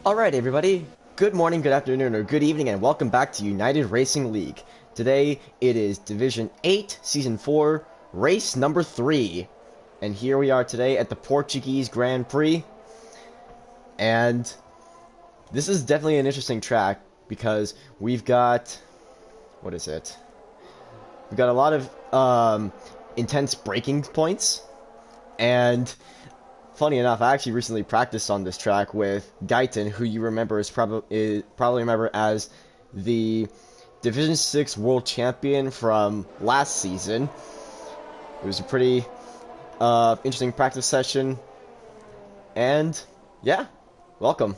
Alright everybody, good morning, good afternoon, or good evening, and welcome back to United Racing League. Today, it is Division 8, Season 4, race number 3. And here we are today at the Portuguese Grand Prix. And this is definitely an interesting track, because we've got... what is it? We've got a lot of intense braking points, and... funny enough, I actually recently practiced on this track with Guyton, who you remember is probably remember as the Division 6 World Champion from last season. It was a pretty interesting practice session, and yeah, welcome.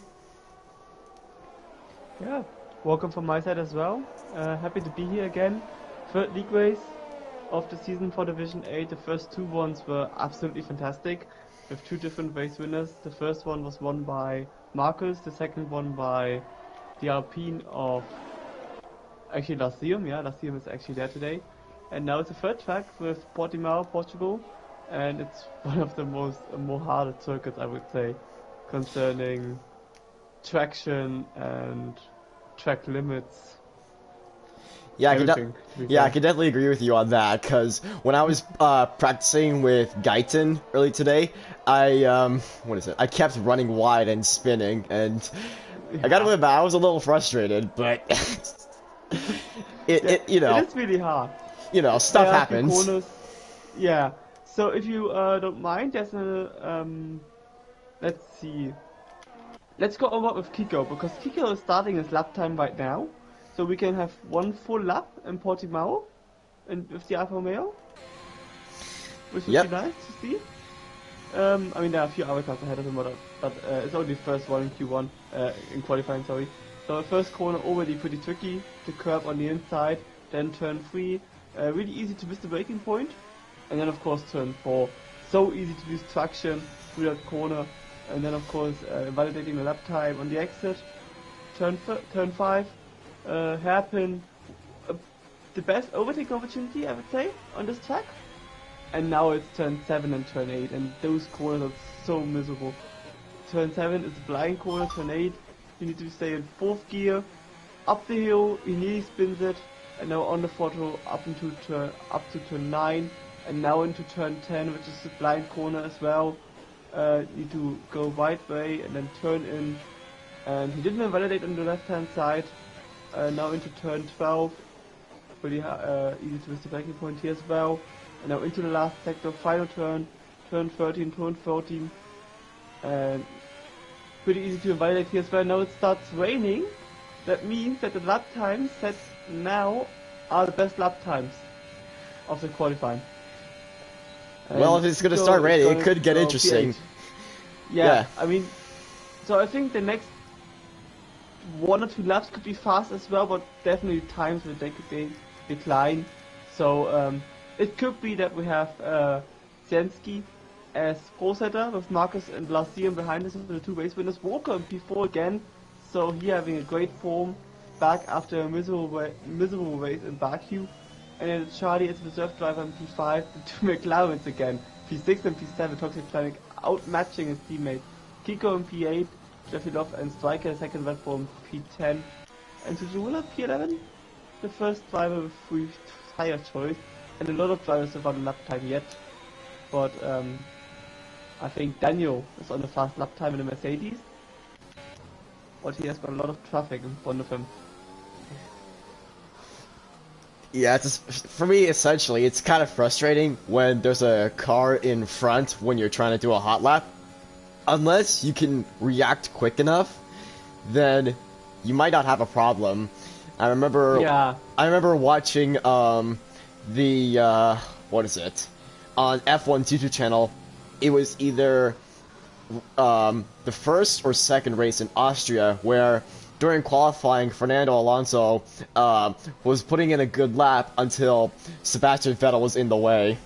Yeah, welcome from my side as well. Happy to be here again. Third league race of the season for Division 8. The first two ones were absolutely fantastic, with two different race winners. The first one was won by Marcus, the second one by the Alpine of actually Lasium. Yeah, Lasium is actually there today. And now it's the third track with Portimao, Portugal, and it's one of the more harder circuits, I would say, concerning traction and track limits. Yeah, I I could definitely agree with you on that, because when I was practicing with Guyton early today, I kept running wide and spinning, and I gotta admit, I was a little frustrated, but it it's really hard. stuff There are a few happens. corners. Yeah. So if you don't mind, there's let's see. Let's go over with Kiko, because Kiko is starting his lap time right now. So we can have one full lap in Portimao and with the Alfa Romeo, which would Yep. be nice to see. I mean, there are a few other cars ahead of him, but it's only the first one in Q1, in qualifying, sorry. So the first corner already pretty tricky, the curb on the inside, then turn 3, really easy to miss the braking point, and then of course turn 4, so easy to lose traction through that corner, and then of course validating the lap time on the exit, turn 5, hairpin, the best overtaking opportunity I would say on this track. And now it's turn 7 and turn 8, and those corners are so miserable. Turn 7 is a blind corner, turn 8, you need to stay in 4th gear, up the hill, he nearly spins it, and now on the throttle up to turn 9, and now into turn 10, which is a blind corner as well. Need to go right way and then turn in, and he didn't validate on the left hand side. Now into turn 12, pretty easy to miss the braking point here as well. And now into the last sector, final turn, turn 13, turn 14, and pretty easy to invalidate here as well. Now it starts raining, that means that the lap times set now are the best lap times of the qualifying. Well, if it's gonna start raining, it could get interesting. Yeah, I mean, so I think the next 1 or 2 laps could be fast as well, but definitely times will decline. So it could be that we have Zienski as pole setter with Marcus and Lasium behind us, the two race winners. Walker in P4 again, so he having a great form back after a miserable race in Baku. And then Charlie as reserve driver in P5, the two McLarens again, P6 and P7, Toxic Planet outmatching his teammate. Kiko in P8, Jeffy Love and Striker second red form P10, and Sujula P11, the first driver with 3 tire choice, and a lot of drivers without a lap time yet, but I think Daniel is on a fast lap time in the Mercedes, but he has got a lot of traffic in front of him. Yeah, for me, essentially, it's kind of frustrating when there's a car in front when you're trying to do a hot lap. Unless you can react quick enough, then you might not have a problem. I remember watching what is it? On F1's YouTube channel, it was either the first or second race in Austria where during qualifying Fernando Alonso was putting in a good lap until Sebastian Vettel was in the way.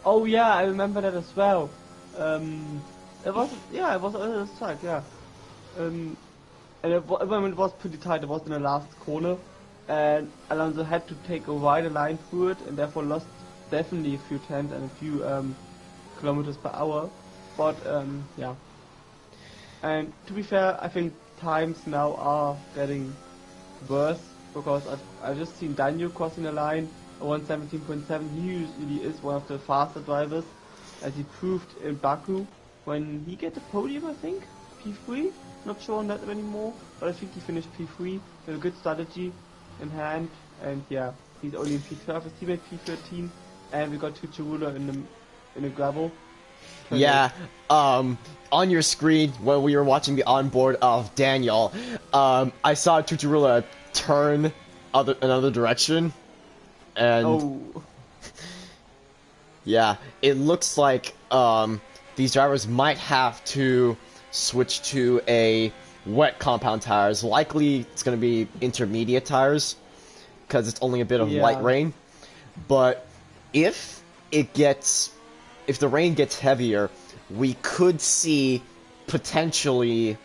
Oh yeah, I remember that as well. It was on this track, yeah. And it was pretty tight. It was in the last corner, and Alonso had to take a wider line through it, and therefore lost definitely a few tenths and a few kilometers per hour. But yeah, And to be fair, I think times now are getting worse because I've just seen Daniel crossing the line at 117.7. He usually is one of the faster drivers, as he proved in Baku when he get the podium, I think, P3. Not sure on that anymore, but I think he finished P3 with a good strategy in hand. And yeah, he's only in P12, his teammate P13, and we got Tuchurula in the gravel. Yeah, on your screen when we were watching the onboard of Daniel, I saw Tuchurula turn another direction, and Oh, yeah, it looks like these drivers might have to switch to a wet compound tires. Likely, it's going to be intermediate tires because it's only a bit of light rain. But if the rain gets heavier, we could see potentially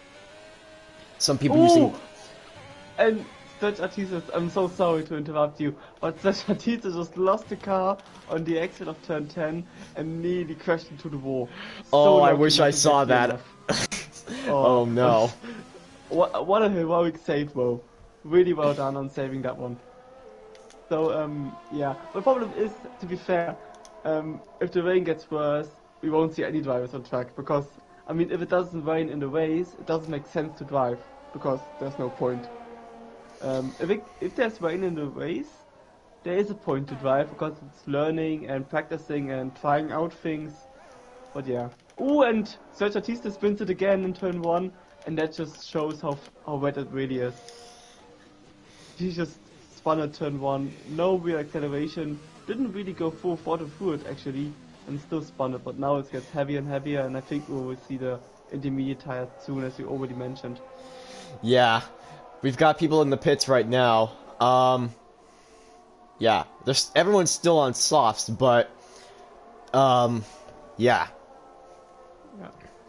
some people using. And Serge Artista, I'm so sorry to interrupt you, but Serge Artista just lost the car on the exit of turn 10 and nearly crashed into the wall. Oh, So I lucky wish not I to saw get that. Oh. Oh no. What a heroic save, though. Really well done on saving that one. So, yeah. The problem is, to be fair, if the rain gets worse, we won't see any drivers on track because, I mean, if it doesn't rain in the race, it doesn't make sense to drive because there's no point. If there's rain in the race, there is a point to drive because it's learning and practicing and trying out things. But yeah. Oh, and Sergio Batista spins it again in turn 1, and that just shows how wet it really is. He just spun at turn 1, no real acceleration, didn't really go full throttle through it actually, and still spun it, but now it gets heavier and heavier, and I think we will see the intermediate tires soon, as you already mentioned. Yeah, we've got people in the pits right now. Yeah, everyone's still on softs, but yeah.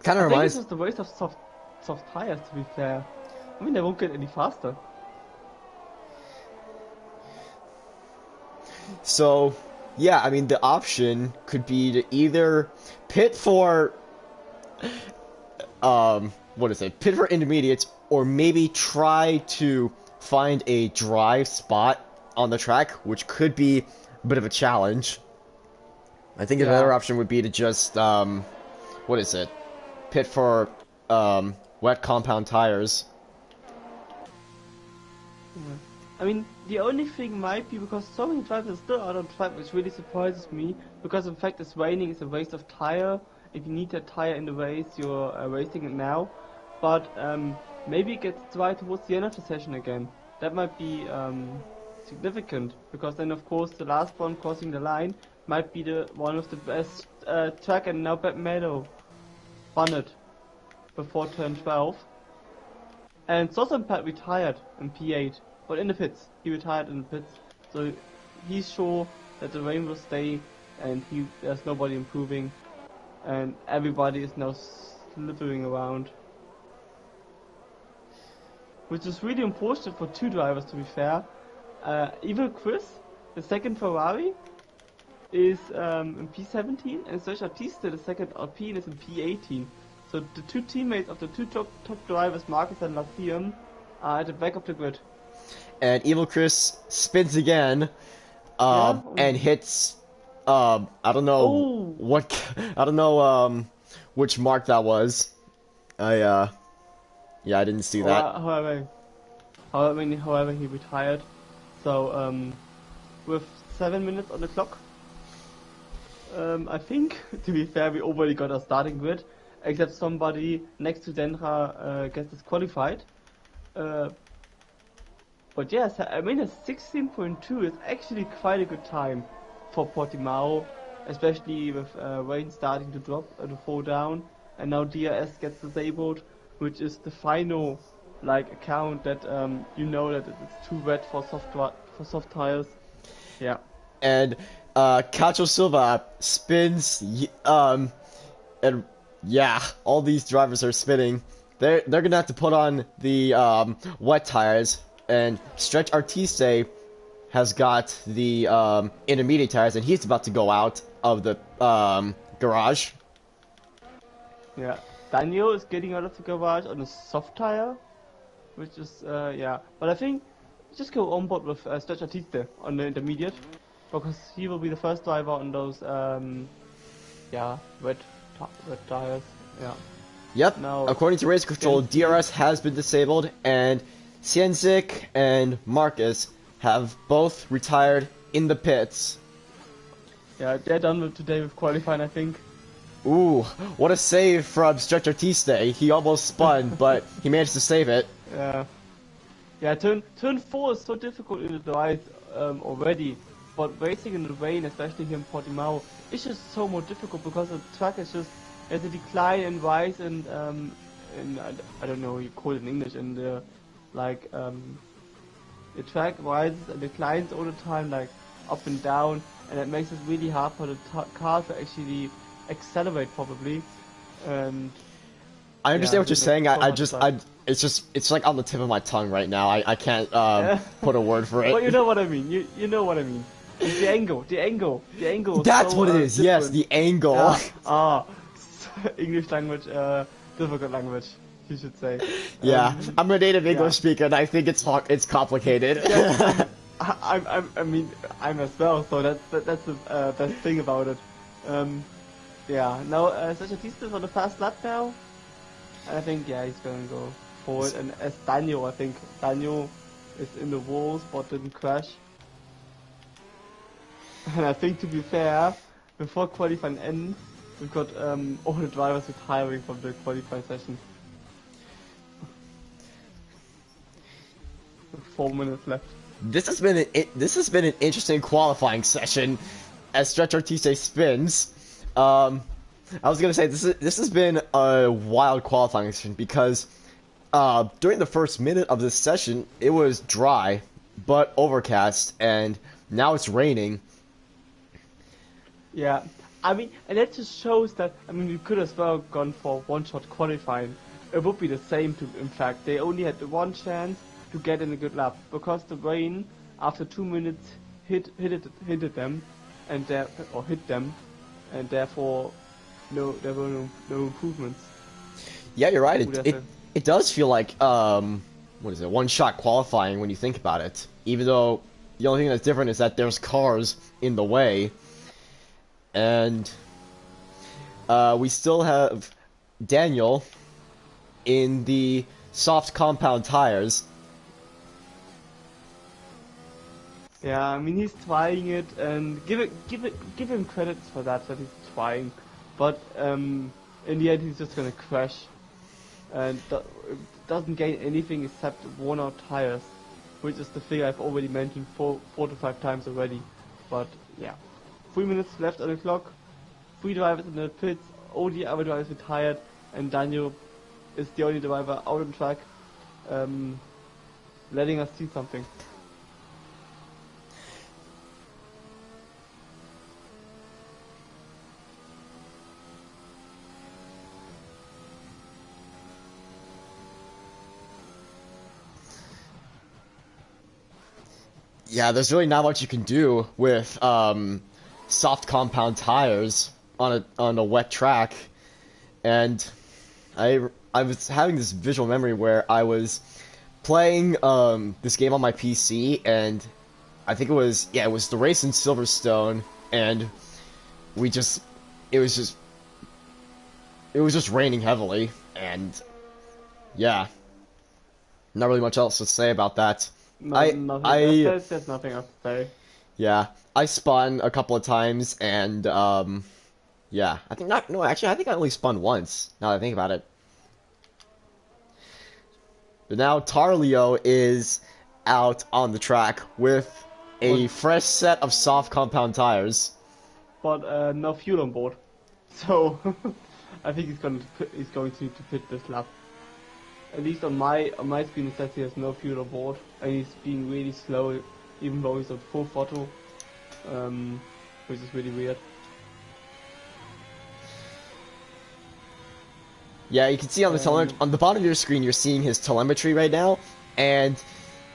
Kind of I think reminds. it's just a waste of soft tires, to be fair. I mean, they won't get any faster. So, yeah, I mean, the option could be to either pit for, pit for intermediates, or maybe try to find a dry spot on the track, which could be a bit of a challenge. I think another option would be to just, pit for, wet compound tires. I mean, the only thing might be because so many drivers are still out on track, which really surprises me, because in fact it's raining, it's a waste of tire. If you need that tire in the race, you're wasting it now. But maybe it gets dry towards the end of the session again. That might be significant, because then of course the last one crossing the line might be the one of the best track, and now Bad Meadow spun it before turn 12. And Sosampat retired in P8. But in the pits, he retired in the pits, so he's sure that the rain will stay, and there's nobody improving, and everybody is now slithering around, which is really unfortunate for two drivers, to be fair. Evil Chris, the second Ferrari, is in P17, and Sergio Batista, the second Alpine, is in P18. So the two teammates of the two top drivers, Marcus and Lathiam, are at the back of the grid. And Evil Chris spins again, and hits, I don't know I don't know, which mark that was. Yeah, I didn't see that. However, he retired. So, with 7 minutes on the clock, I think, to be fair, we already got a starting grid, except somebody next to Denra gets disqualified. But yes, I mean, a 16.2 is actually quite a good time for Portimao, especially with rain starting to fall down, and now DRS gets disabled, which is the final account that you know that it's too wet for soft tires. Yeah. And Cacho Silva spins, and yeah, all these drivers are spinning. They're gonna have to put on the wet tires. And Stretch Artiste has got the intermediate tires, and he's about to go out of the garage. Yeah. Daniel is getting out of the garage on a soft tire, which is yeah. But I think just go on board with Stretch Artiste on the intermediate, because he will be the first driver on those yeah wet tires. Yeah. Yep. Now, according to Race Control, DRS has been disabled, and Cienzik and Marcus have both retired in the pits. Yeah, they're done with today with qualifying, I think. Ooh, what a save from Stretch Artiste. He almost spun, but he managed to save it. Yeah. Yeah, turn 4 is so difficult in the drive already, but racing in the rain, especially here in Portimao, is just so more difficult because the track is just there's a decline and rise and I don't know what you call it in English, and the like the track rises and declines all the time, like up and down, and it makes it really hard for the car to actually accelerate probably. And I understand what you're saying. It's like on the tip of my tongue right now. I can't put a word for it. But you know what I mean. You know what I mean. It's the angle. That's so, what it is. different. Yes, the angle. Yeah. English language, difficult language, you should say. Yeah, I'm a native English speaker, and I think it's complicated. Yeah, I mean, I'm as well. So that's the best thing about it. Yeah. Now, Sachatista is on the fast lap now. And I think, yeah, he's going to go forward. And as Daniel, I think Daniel is in the walls but didn't crash. And I think, to be fair, before qualifying ends, we've got all the drivers retiring from the qualifying session. 4 minutes left. This has been an interesting qualifying session as Stretch Artiste spins. I was gonna say this has been a wild qualifying session because during the first minute of this session it was dry but overcast, and now it's raining. Yeah, I mean, and that just shows that, I mean, we could as well gone for one-shot qualifying. It would be the same in fact. They only had the one chance to get in a good lap, because the rain after 2 minutes hit them, and hit them, and therefore there were no improvements. Yeah, you're right. It does feel like what is it, one-shot qualifying when you think about it. Even though the only thing that's different is that there's cars in the way, and we still have Daniel in the soft compound tires. Yeah, I mean, he's trying it, and give him credits for that he's trying, but in the end he's just gonna crash, and doesn't gain anything except worn-out tires, which is the thing I've already mentioned 4 to 5 times already. But yeah, 3 minutes left on the clock, 3 drivers in the pits, all the other drivers retired, and Daniel is the only driver out on track, letting us see something. Yeah, there's really not much you can do with soft compound tires on a wet track, and I was having this visual memory where I was playing this game on my PC, and I think it was the race in Silverstone, and it was just raining heavily, and yeah, not really much else to say about that. There's nothing else to say. Yeah, I spun a couple of times, and yeah, I think I only spun once, now that I think about it. But now Tarlio is out on the track with a fresh set of soft compound tires. But no fuel on board, so I think he's going to need to pit this lap. At least on my screen it says he has no fuel on board, and he's being really slow, even though he's on full throttle, which is really weird. Yeah, you can see on the on the bottom of your screen, you're seeing his telemetry right now, and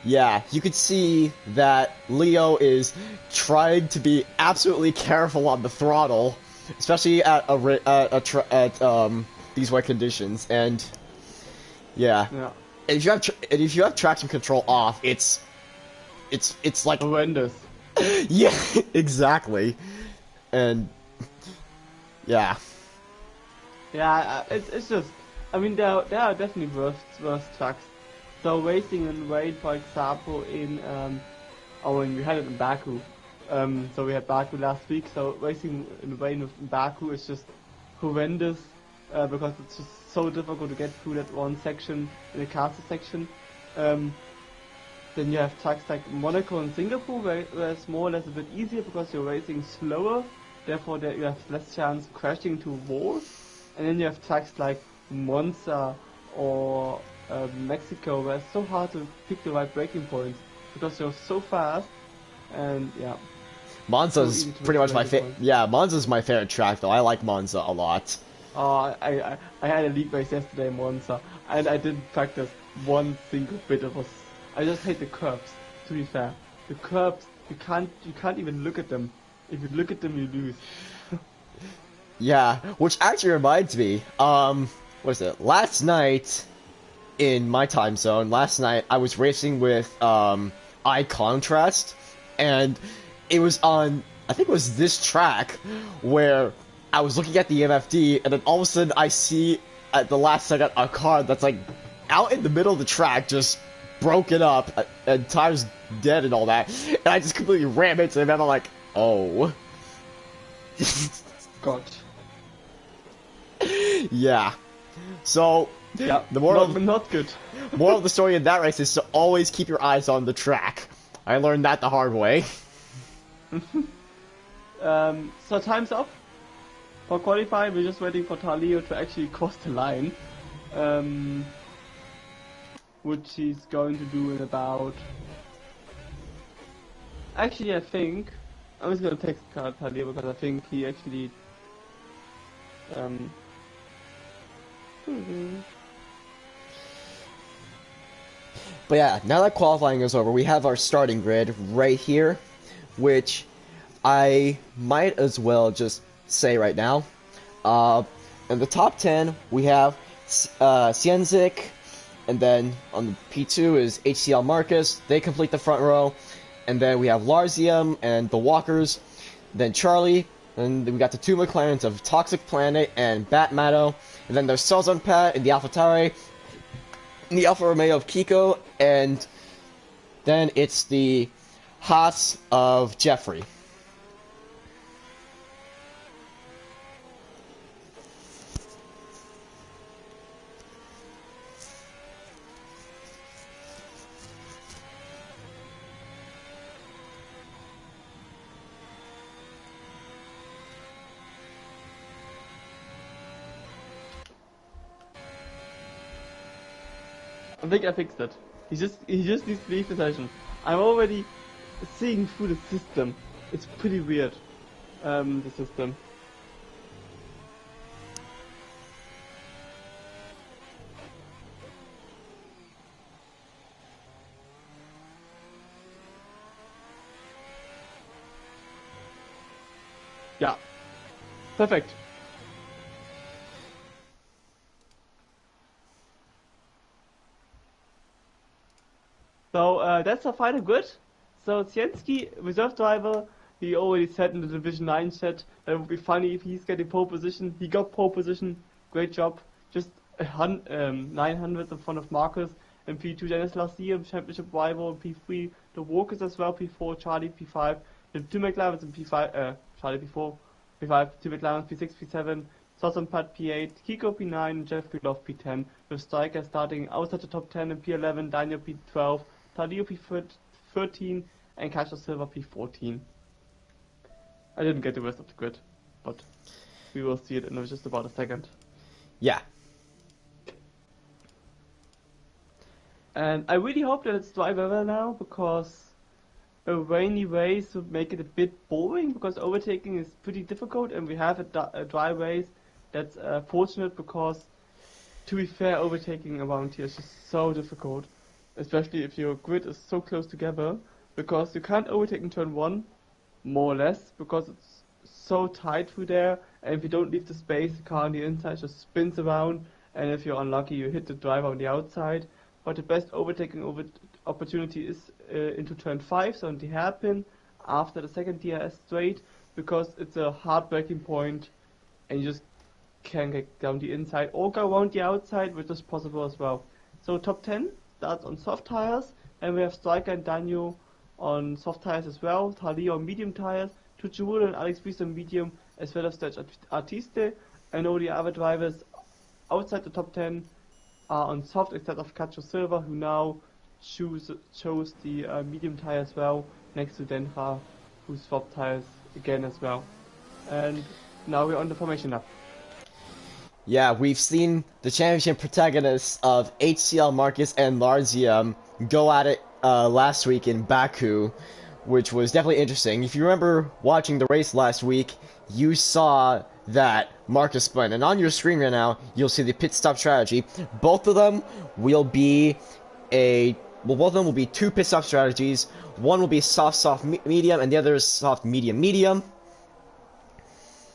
yeah, you could see that Leo is trying to be absolutely careful on the throttle, especially at these wet conditions, and yeah. Yeah. And if you have traction control off, it's like Horrendous. yeah, exactly, and yeah, Yeah, it's just, I mean, there are definitely worse tracks. So racing in rain, for example, when we had it in Baku. So we had Baku last week. So racing in rain in Baku is just horrendous because it's just so difficult to get through that one section in the castle section. Then you have tracks like Monaco and Singapore where it's more or less a bit easier because you're racing slower, therefore you have less chance crashing into walls. And then you have tracks like Monza or Mexico where it's so hard to pick the right braking points because you're so fast and yeah. Monza's So easy to pretty miss much my braking favorite. points. Yeah, Monza's my favorite track though. I like Monza a lot. I had a league race yesterday in Monza and I didn't practice one single bit. I just hate the curbs. To be fair, the curbs you can't even look at them. If you look at them, you lose. Yeah, which actually reminds me, what is it? Last night in my time zone, I was racing with I Contrast, and it was on, I think it was this track where I was looking at the MFD, and then all of a sudden I see at the last second a car that's like out in the middle of the track, just broken up, and tires dead and all that, and I just completely ram into him, and I'm like, oh. God. Yeah. So, Yeah. the moral Not good. moral of the story in that race is to always keep your eyes on the track. I learned that the hard way. So time's up. For qualifying, we're just waiting for Talio to actually cross the line. Which he's going to do in about... Actually, I think... I'm just gonna text Talio because I think he actually... But yeah, now that qualifying is over, we have our starting grid right here, which I might as well just say right now. In the top 10, we have Cienzik, and then on the P2 is HCL Marcus. They complete the front row. And then we have Larzium and the Walkers, then Charlie, and then we got the two McLarens of Toxic Planet and Batmato, and then there's Selzon Pat in the AlphaTauri, and the Alfa Romeo of Kiko, and then it's the Haas of Jeffrey. I think I fixed it. He just needs to leave the session. I'm already seeing through the system. It's pretty weird. The system. Yeah. Perfect. So that's our final grid. So Zienski, reserve driver, he already said in the Division 9 chat that it would be funny if he's getting pole position. He got pole position, great job. Just 900 in front of Marcus and P2 Dennis Larsium, championship rival in P3, the Walkers as well, P4, Charlie P5, the two McLarens in P5, Charlie P4, P5, two McLarens P6, P7, Sosam Pat P8, Kiko P9, Jeffrey Love P10, with Striker starting outside the top 10 in P11, Daniel P12, Tadio P13, and Castro Silva P14. I didn't get the rest of the grid, but we will see it in just about a second. Yeah. And I really hope that it's dry weather now, because a rainy race would make it a bit boring, because overtaking is pretty difficult, and we have a dry race. That's fortunate, because to be fair, overtaking around here is just so difficult, especially if your grid is so close together, because you can't overtake in turn 1, more or less, because it's so tight through there, and if you don't leave the space, the car on the inside just spins around, and if you're unlucky, you hit the driver on the outside. But the best overtaking opportunity is into turn 5, so on the hairpin, after the second DRS straight, because it's a hard braking point, and you just can get down the inside or go around the outside, which is possible as well. So top 10 starts on soft tires, and we have Striker and Daniel on soft tires as well, Tali on medium tires, Tuchuru and Alex Priest on medium, as well as Serge Artiste, and all the other drivers outside the top 10 are on soft, except of Cacho Silva, who now chose the medium tire as well, next to Denra, who swapped tires again as well. And now we're on the formation lap. Yeah, we've seen the championship protagonists of HCL Marcus and Larzium go at it last week in Baku, which was definitely interesting. If you remember watching the race last week, you saw that Marcus spun, and on your screen right now, you'll see the pit stop strategy. Both of them will be both of them will be 2 pit stop strategies. One will be soft, medium, and the other is soft, medium.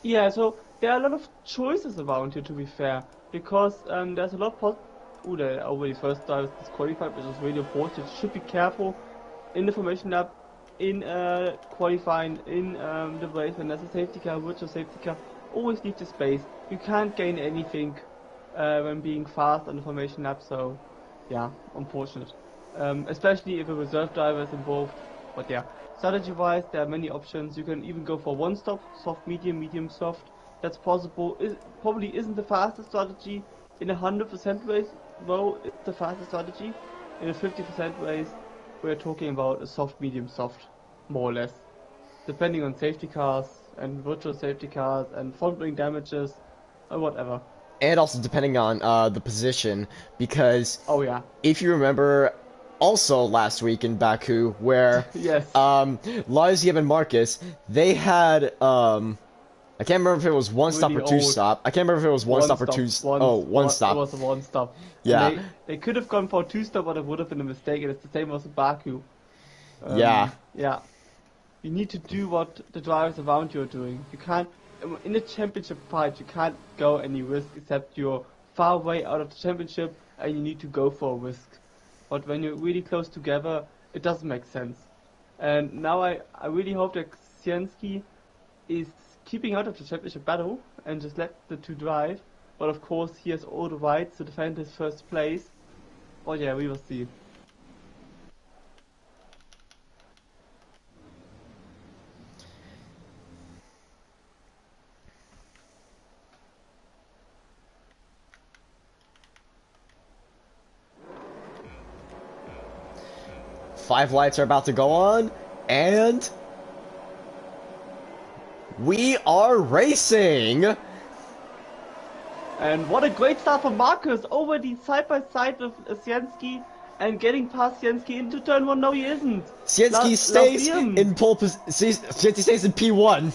Yeah, so there are a lot of choices around here, to be fair, because there's a lot of there are already first drivers disqualified, which is really important. You should be careful in the formation lap, in qualifying, in the race when there's a safety car, virtual safety car. Always leave the space. You can't gain anything when being fast on the formation lap, so yeah, unfortunate. Especially if a reserve driver is involved. But yeah, strategy-wise, there are many options. You can even go for one stop, soft, medium, soft. That's possible. It probably isn't the fastest strategy in a 100% race, though it's the fastest strategy. In a 50% race, we're talking about a soft, medium, soft, more or less, depending on safety cars and virtual safety cars and front wing damages or whatever. And also depending on the position, because if you remember, also last week in Baku, where yes, Larzium and Marcus, they had I can't remember if it was one stop or two stop. I can't remember if it was one stop or two. One stop. It was a one stop. Yeah. They could have gone for a 2-stop, but it would have been a mistake, and it's the same as in Baku. Yeah. You need to do what the drivers around you are doing. You can't, in a championship fight, you can't go any risk except you're far away out of the championship and you need to go for a risk. But when you're really close together, it doesn't make sense. And now I really hope that Ksienski is keeping out of the championship battle and just let the 2 drive. But of course, he has all the rights to defend his first place. But yeah, we will see. Five lights are about to go on, and we are racing! And what a great start for Marcus, already side by side with Ksienski and getting past Ksienski into turn 1. No, he isn't. Ksienski stays in pole position. Ksienski stays in P1.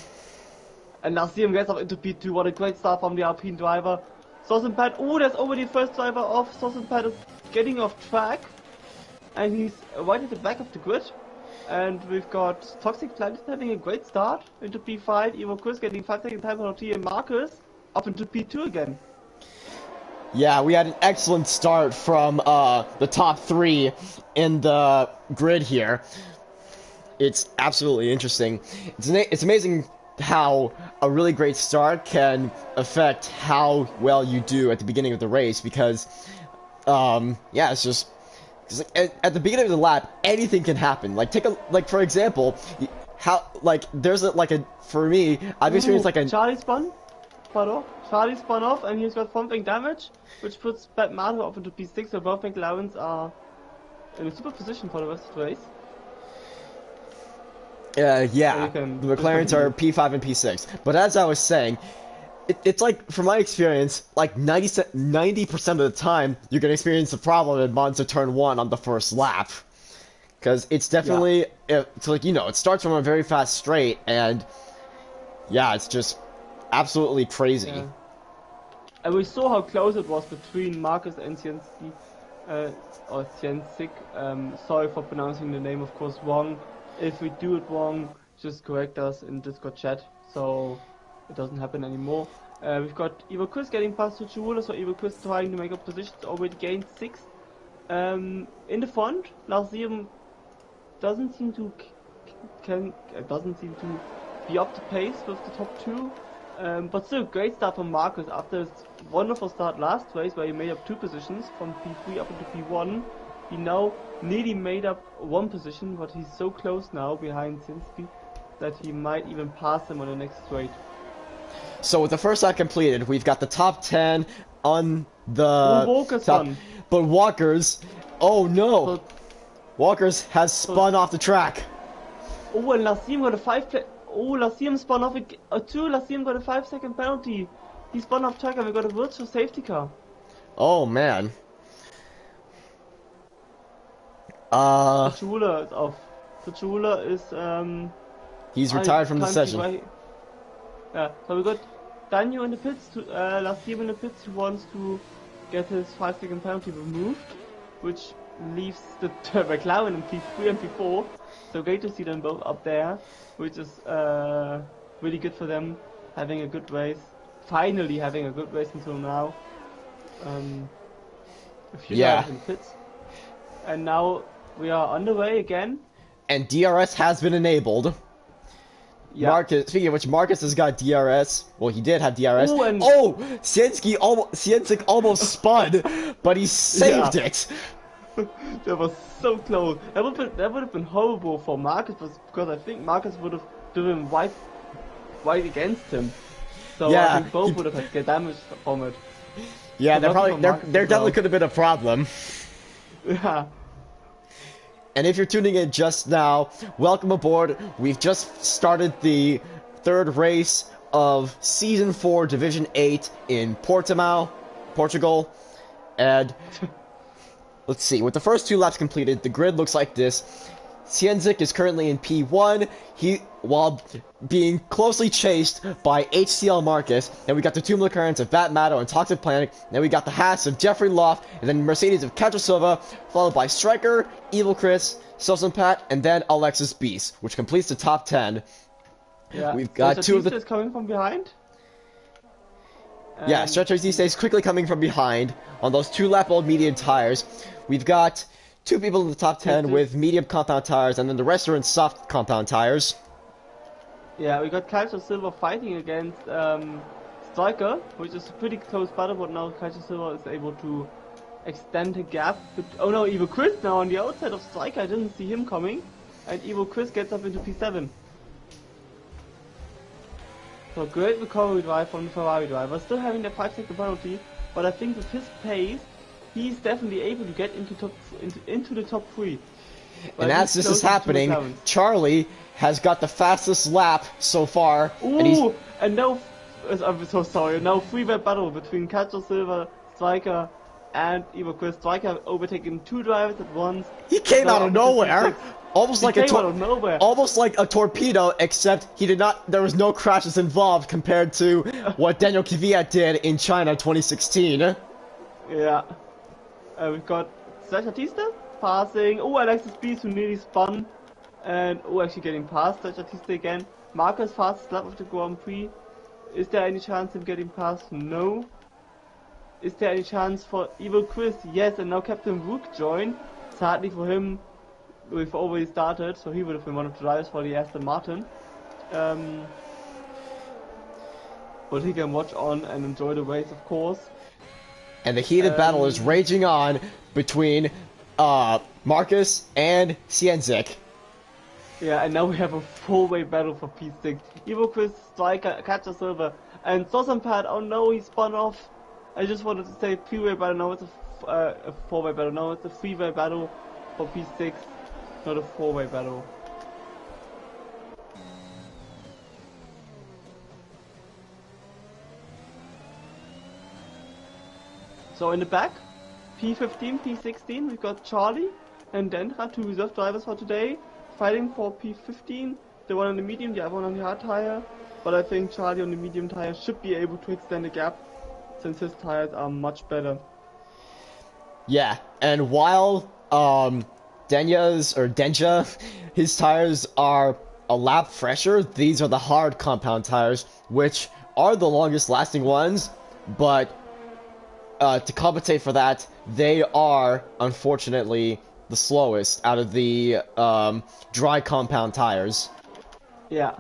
And Larzium gets up into P2. What a great start from the Alpine driver. Sosenpad, oh, there's already first driver off. Sosenpad is getting off track. And he's right at the back of the grid. And we've got Toxic Planet having a great start into P5. Evo Chris getting 5 second time penalty, and Marcus up into P2 again. Yeah, we had an excellent start from the top 3 in the grid here. It's absolutely interesting. It's amazing how a really great start can affect how well you do at the beginning of the race, because yeah, it's just at the beginning of the lap, anything can happen. Like for example, there's for me, I've experienced like a Charlie spun off, and he's got front wing damage, which puts Mario up into P6, so both McLarens are in a super position for the rest of the race. Yeah, the McLarens are P5 and P6. But as I was saying, it's like, from my experience, like 90% of the time, you're going to experience a problem in Monza Turn 1 on the first lap. Because it's definitely, it's like, it starts from a very fast straight, and yeah, it's just absolutely crazy. Yeah. And we saw how close it was between Marcus and Ksienski, or Ksiensik. Sorry for pronouncing the name, of course, wrong. If we do it wrong, just correct us in Discord chat, so it doesn't happen anymore. We've got Evil Chris getting past Tuchula, so Evil Chris trying to make up positions, already gained 6. In the front, Lazim doesn't seem to be up to pace with the top 2. But still, great start from Marcus after his wonderful start last race where he made up 2 positions from P3 up into P1. He now nearly made up 1 position, but he's so close now behind Sinski that he might even pass him on the next straight. So with the first lap completed, we've got the top 10 on the Walker's top, fun. but Walker's, oh no, So, Walker's has spun off the track. oh, and Lazim got a 5 play. Oh, Lazim spun off it. 2, Lazim got a 5-second penalty. He spun off track and we got a virtual safety car. Oh man. Tuchula is off. Tuchula is He's retired from the session. Yeah, so we got Daniel in the pits, Lazim in the pits, who wants to get his 5-second penalty removed, which leaves the McLaren in P3 and P4. So great to see them both up there, which is really good for them, having a good race. Finally having a good race until now. A few drivers in the pits. And now we are underway again. And DRS has been enabled. Yeah. Marcus, speaking of which, Marcus has got DRS. Well, he did have DRS. Ooh, and Sienzik almost spun, but he saved it. That was so close. That would have been horrible for Marcus, because I think Marcus would have driven right against him. So Yeah, I think both would have had damage from it. Yeah, So there definitely could have been a problem. Yeah. And if you're tuning in just now, welcome aboard. We've just started the 3rd race of Season 4, Division 8 in Portimao, Portugal. And let's see, with the first 2 laps completed, the grid looks like this. Sienzik is currently in P1, while being closely chased by HCL Marcus. Then we got the 2 McLarens of Batmato and Toxic Planet. Then we got the Haas of Jeffrey Loft, and then Mercedes of Ketcher Silva, followed by Striker, Evil Chris, Pat, and then Alexis Beast, which completes the top 10. Yeah. We've got 2 of the... is coming from behind. Yeah, Stretchers these days quickly coming from behind on those 2-lap-old medium tires. We've got 2 people in the top 10 with medium compound tires, and then the rest are in soft compound tires. Yeah, we got Culture Silver fighting against Striker, which is a pretty close battle, but now Culture Silver is able to extend the gap. Oh no, Evil Chris now on the outside of Striker, I didn't see him coming. And Evil Chris gets up into P7. So great recovery drive from the Ferrari driver, still having the 5-second penalty, but I think with his pace, he's definitely able to get into the top 3. But and as this is happening, Charlie has got the fastest lap so far. Ooh, and now, I'm so sorry, now 3-way battle between Cacho Silva, Striker, and Evil Chris. Striker overtaking 2 drivers at once. He came out of nowhere! Almost like a torpedo, except he did not. There was no crashes involved compared to what Daniel Kvyat did in China 2016. Yeah, we've got Sergio passing. Oh, Alexis Beast who nearly spun, and actually getting past Sergio again. Marcus fastest lap of the Grand Prix. Is there any chance of getting past? No. Is there any chance for Evil Chris? Yes, and now Captain Rook joined. Sadly for him, we've already started, so he would have been one of the drivers for the Aston Martin. But he can watch on and enjoy the race, of course. And the heated battle is raging on between Marcus and Sienzik. Yeah, and now we have a 4-way battle for P6. Evil Chris, Striker, Catcher Silver, and Sosampad. Oh no, he spun off. I just wanted to say 3-way battle. Now it's a 4-way battle. Now it's a 3-way battle for P6, not a 4-way battle. So in the back, P15, P16, we've got Charlie and Dendra, 2 reserve drivers for today, fighting for P15, the one on the medium, the other one on the hard tire. But I think Charlie on the medium tire should be able to extend the gap, since his tires are much better. Yeah, and while Denja, his tires are a lap fresher, these are the hard compound tires, which are the longest lasting ones, but to compensate for that, they are, unfortunately, the slowest out of the dry compound tires. Yeah.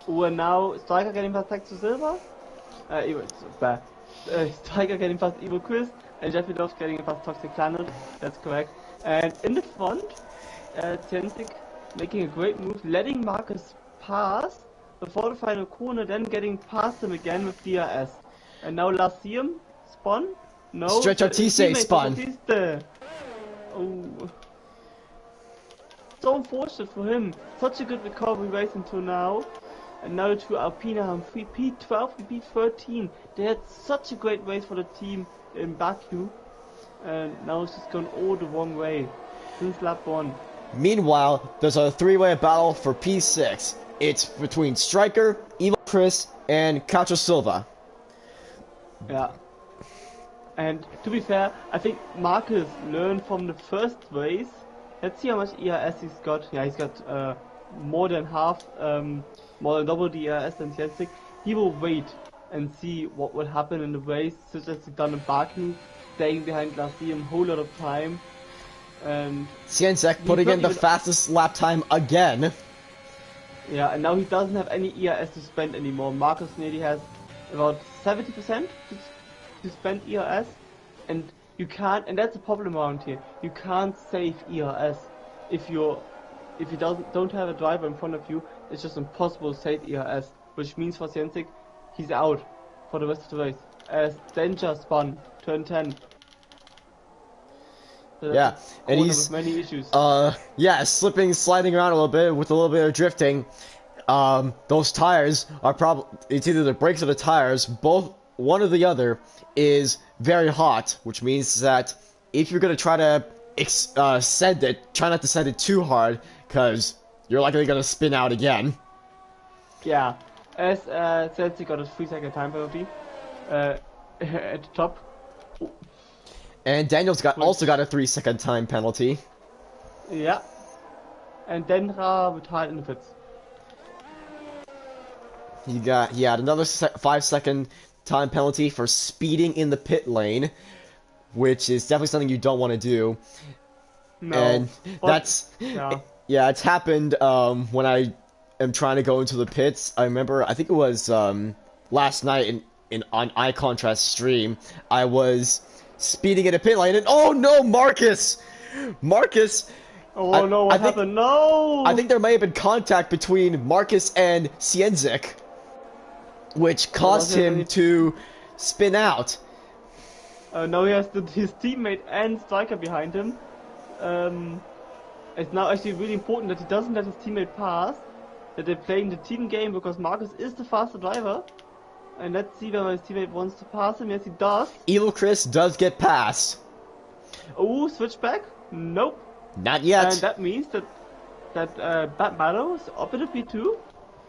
We're now Striker getting past Texas Silver. Striker getting past Evil Chris, and Jeffy Love getting past Toxic Planet. That's correct. And in the front, Tienzik making a great move, letting Marcus pass before the final corner, then getting past him again with DRS. And now Lyceum spun. No, Stretch Artise spun. Oh. So unfortunate for him. Such a good recovery race until now. And now the two Alpina have P12 and P13. They had such a great race for the team in Baku. And now it's just gone all the wrong way since lap 1. Meanwhile, there's a three-way battle for P6. It's between Striker, Evil Chris, and Cacho Silva. Yeah. And to be fair, I think Marcus learned from the first race. Let's see how much ERS he's got. Yeah, he's got more than half, more than double the ERS than Tienzik. He will wait and see what will happen in the race, such as he's done in Baku, staying behind Lyceum a whole lot of time. And Cienzek putting in the fastest lap time again. Yeah, and now he doesn't have any ERS to spend anymore. Marcus nearly has about 70% to spend ERS, and you can't, and that's a problem around here. You can't save ERS if you don't have a driver in front of you. It's just impossible to save ERS, which means for Cienzik, he's out for the rest of the race. As Danger spun, turn 10. So yeah, and he's with many issues. Yeah, slipping, sliding around a little bit with a little bit of drifting. Those tires are probably, it's either the brakes or the tires, both one or the other is very hot, which means that if you're gonna try to send it, try not to send it too hard, because you're likely gonna spin out again. Yeah, as Celtic got a 3-second time penalty at the top. And Daniel's also got a 3-second time penalty. Yeah, and Denra retired in the pits. He had another 5-second time penalty for speeding in the pit lane, which is definitely something you don't want to do. No, and but, yeah, it's happened when I am trying to go into the pits. I remember, I think it was last night on iContrast stream, I was speeding in a pit lane, and oh no, Marcus! Oh no, what happened? No! I think there may have been contact between Marcus and Cienzik, which caused him to spin out. Now he has his teammate and Striker behind him. It's now actually really important that he doesn't let his teammate pass, that they're playing the team game, because Marcus is the faster driver. And let's see whether his teammate wants to pass him. Yes, he does. Evil Chris does get passed. Oh, switchback? Nope. Not yet. And that means that Bad Mallow is up in a P2.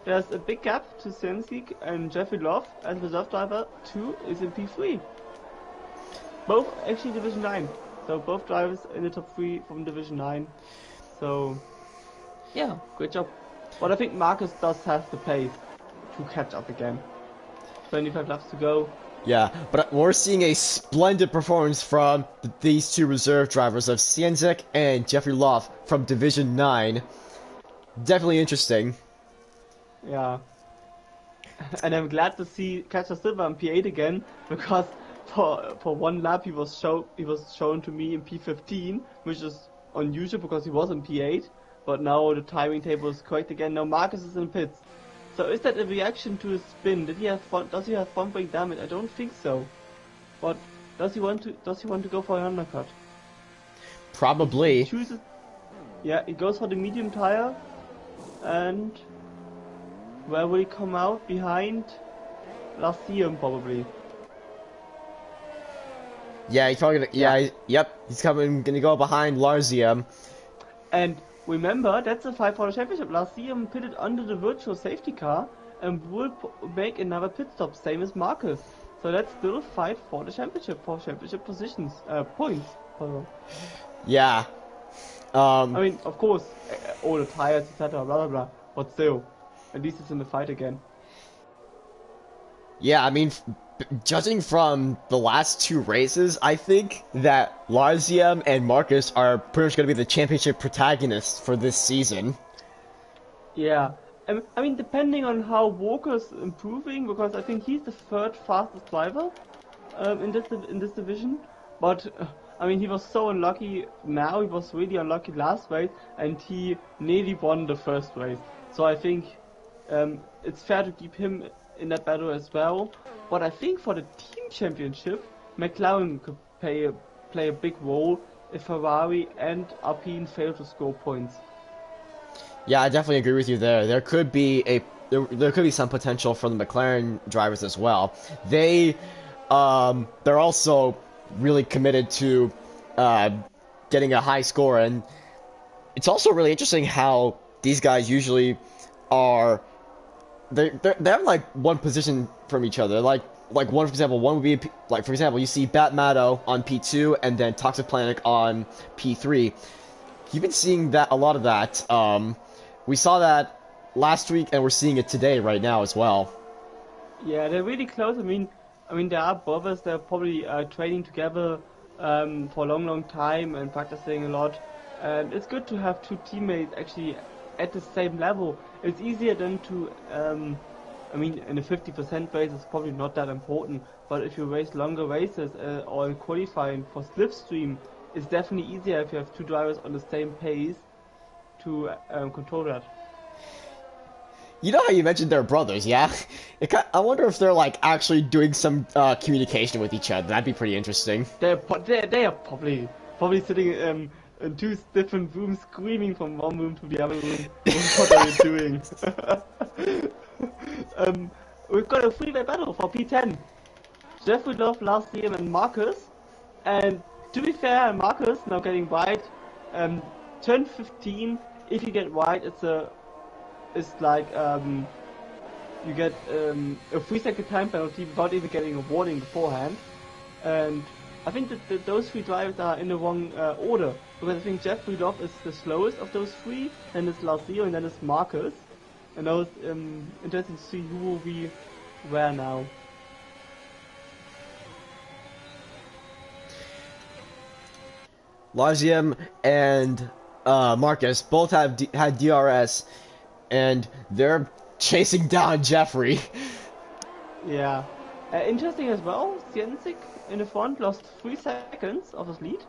There's a big gap to Cienzik and Jeffrey Love as reserve driver 2 is in P3. Both actually Division 9. So both drivers in the top 3 from Division 9. So yeah, great job. But I think Marcus does have the pace to catch up again. 25 laps to go. Yeah, but we're seeing a splendid performance from these two reserve drivers of Cienzik and Jeffrey Love from Division 9. Definitely interesting. Yeah. And I'm glad to see Cacho Silva in P8 again, because for one lap he was shown to me in P15, which is unusual because he was in P8, but now the timing table is correct again. Now Marcus is in pits. So is that a reaction to a spin? Does he have front brake damage? I don't think so. But does he want to go for an undercut? Probably. He chooses, yeah, he goes for the medium tire, and where will he come out? Behind Lyceum probably. Yeah, he's probably gonna, yep, he's gonna go behind Larzium. And remember, that's a fight for the championship. Lyceum pitted under the virtual safety car and will make another pit stop, same as Marcus. So that's still a fight for the championship, for championship positions, points. Yeah. I mean, of course, all the tires, etc., blah blah blah. but still, at least it's in the fight again. Yeah, I mean, judging from the last two races, I think that Larziem and Marcus are pretty much going to be the championship protagonists for this season. Yeah, I mean, depending on how Walker's improving, because I think he's the third fastest driver in this division. But I mean, he was so unlucky now. He was really unlucky last race, and he nearly won the first race. So I think it's fair to keep him in that battle as well. But I think for the team championship, McLaren could play a big role if Ferrari and Alpine fail to score points. Yeah, I definitely agree with you there. There could be some potential for the McLaren drivers as well. They're also really committed to getting a high score, and it's also really interesting how these guys usually are. They're like one position from each other. Like one, for example, one would be like, for example, you see Bat Matto on P2 and then Toxic Planet on P3. You've been seeing that a lot of that. We saw that last week, and we're seeing it today, right now as well. Yeah, they're really close. I mean, they are brothers. They're probably training together for a long, long time and practicing a lot. And it's good to have two teammates actually at the same level. It's easier than to, I mean, in a 50% race, it's probably not that important. But if you race longer races or in qualifying for slipstream, it's definitely easier if you have two drivers on the same pace to control that. You know how you mentioned they're brothers, yeah? I wonder if they're like actually doing some communication with each other. That'd be pretty interesting. They are probably sitting in two different rooms, screaming from one room to the other room. What are you doing? We've got a three-way battle for P10. Jeffrey Love, Larziem, and Marcus. And to be fair, Marcus now getting white. Turn 15. If you get white, it's like you get a 3-second time penalty without even getting a warning beforehand. And I think that those three drivers are in the wrong order, because I think Jeffrey Love is the slowest of those three, then it's Larzio, and then it's Marcus. And that was interesting to see who will be where now. Larziem and Marcus both had DRS, and they're chasing down Jeffrey. Yeah. Interesting as well, Sienzik in the front lost 3 seconds of his lead.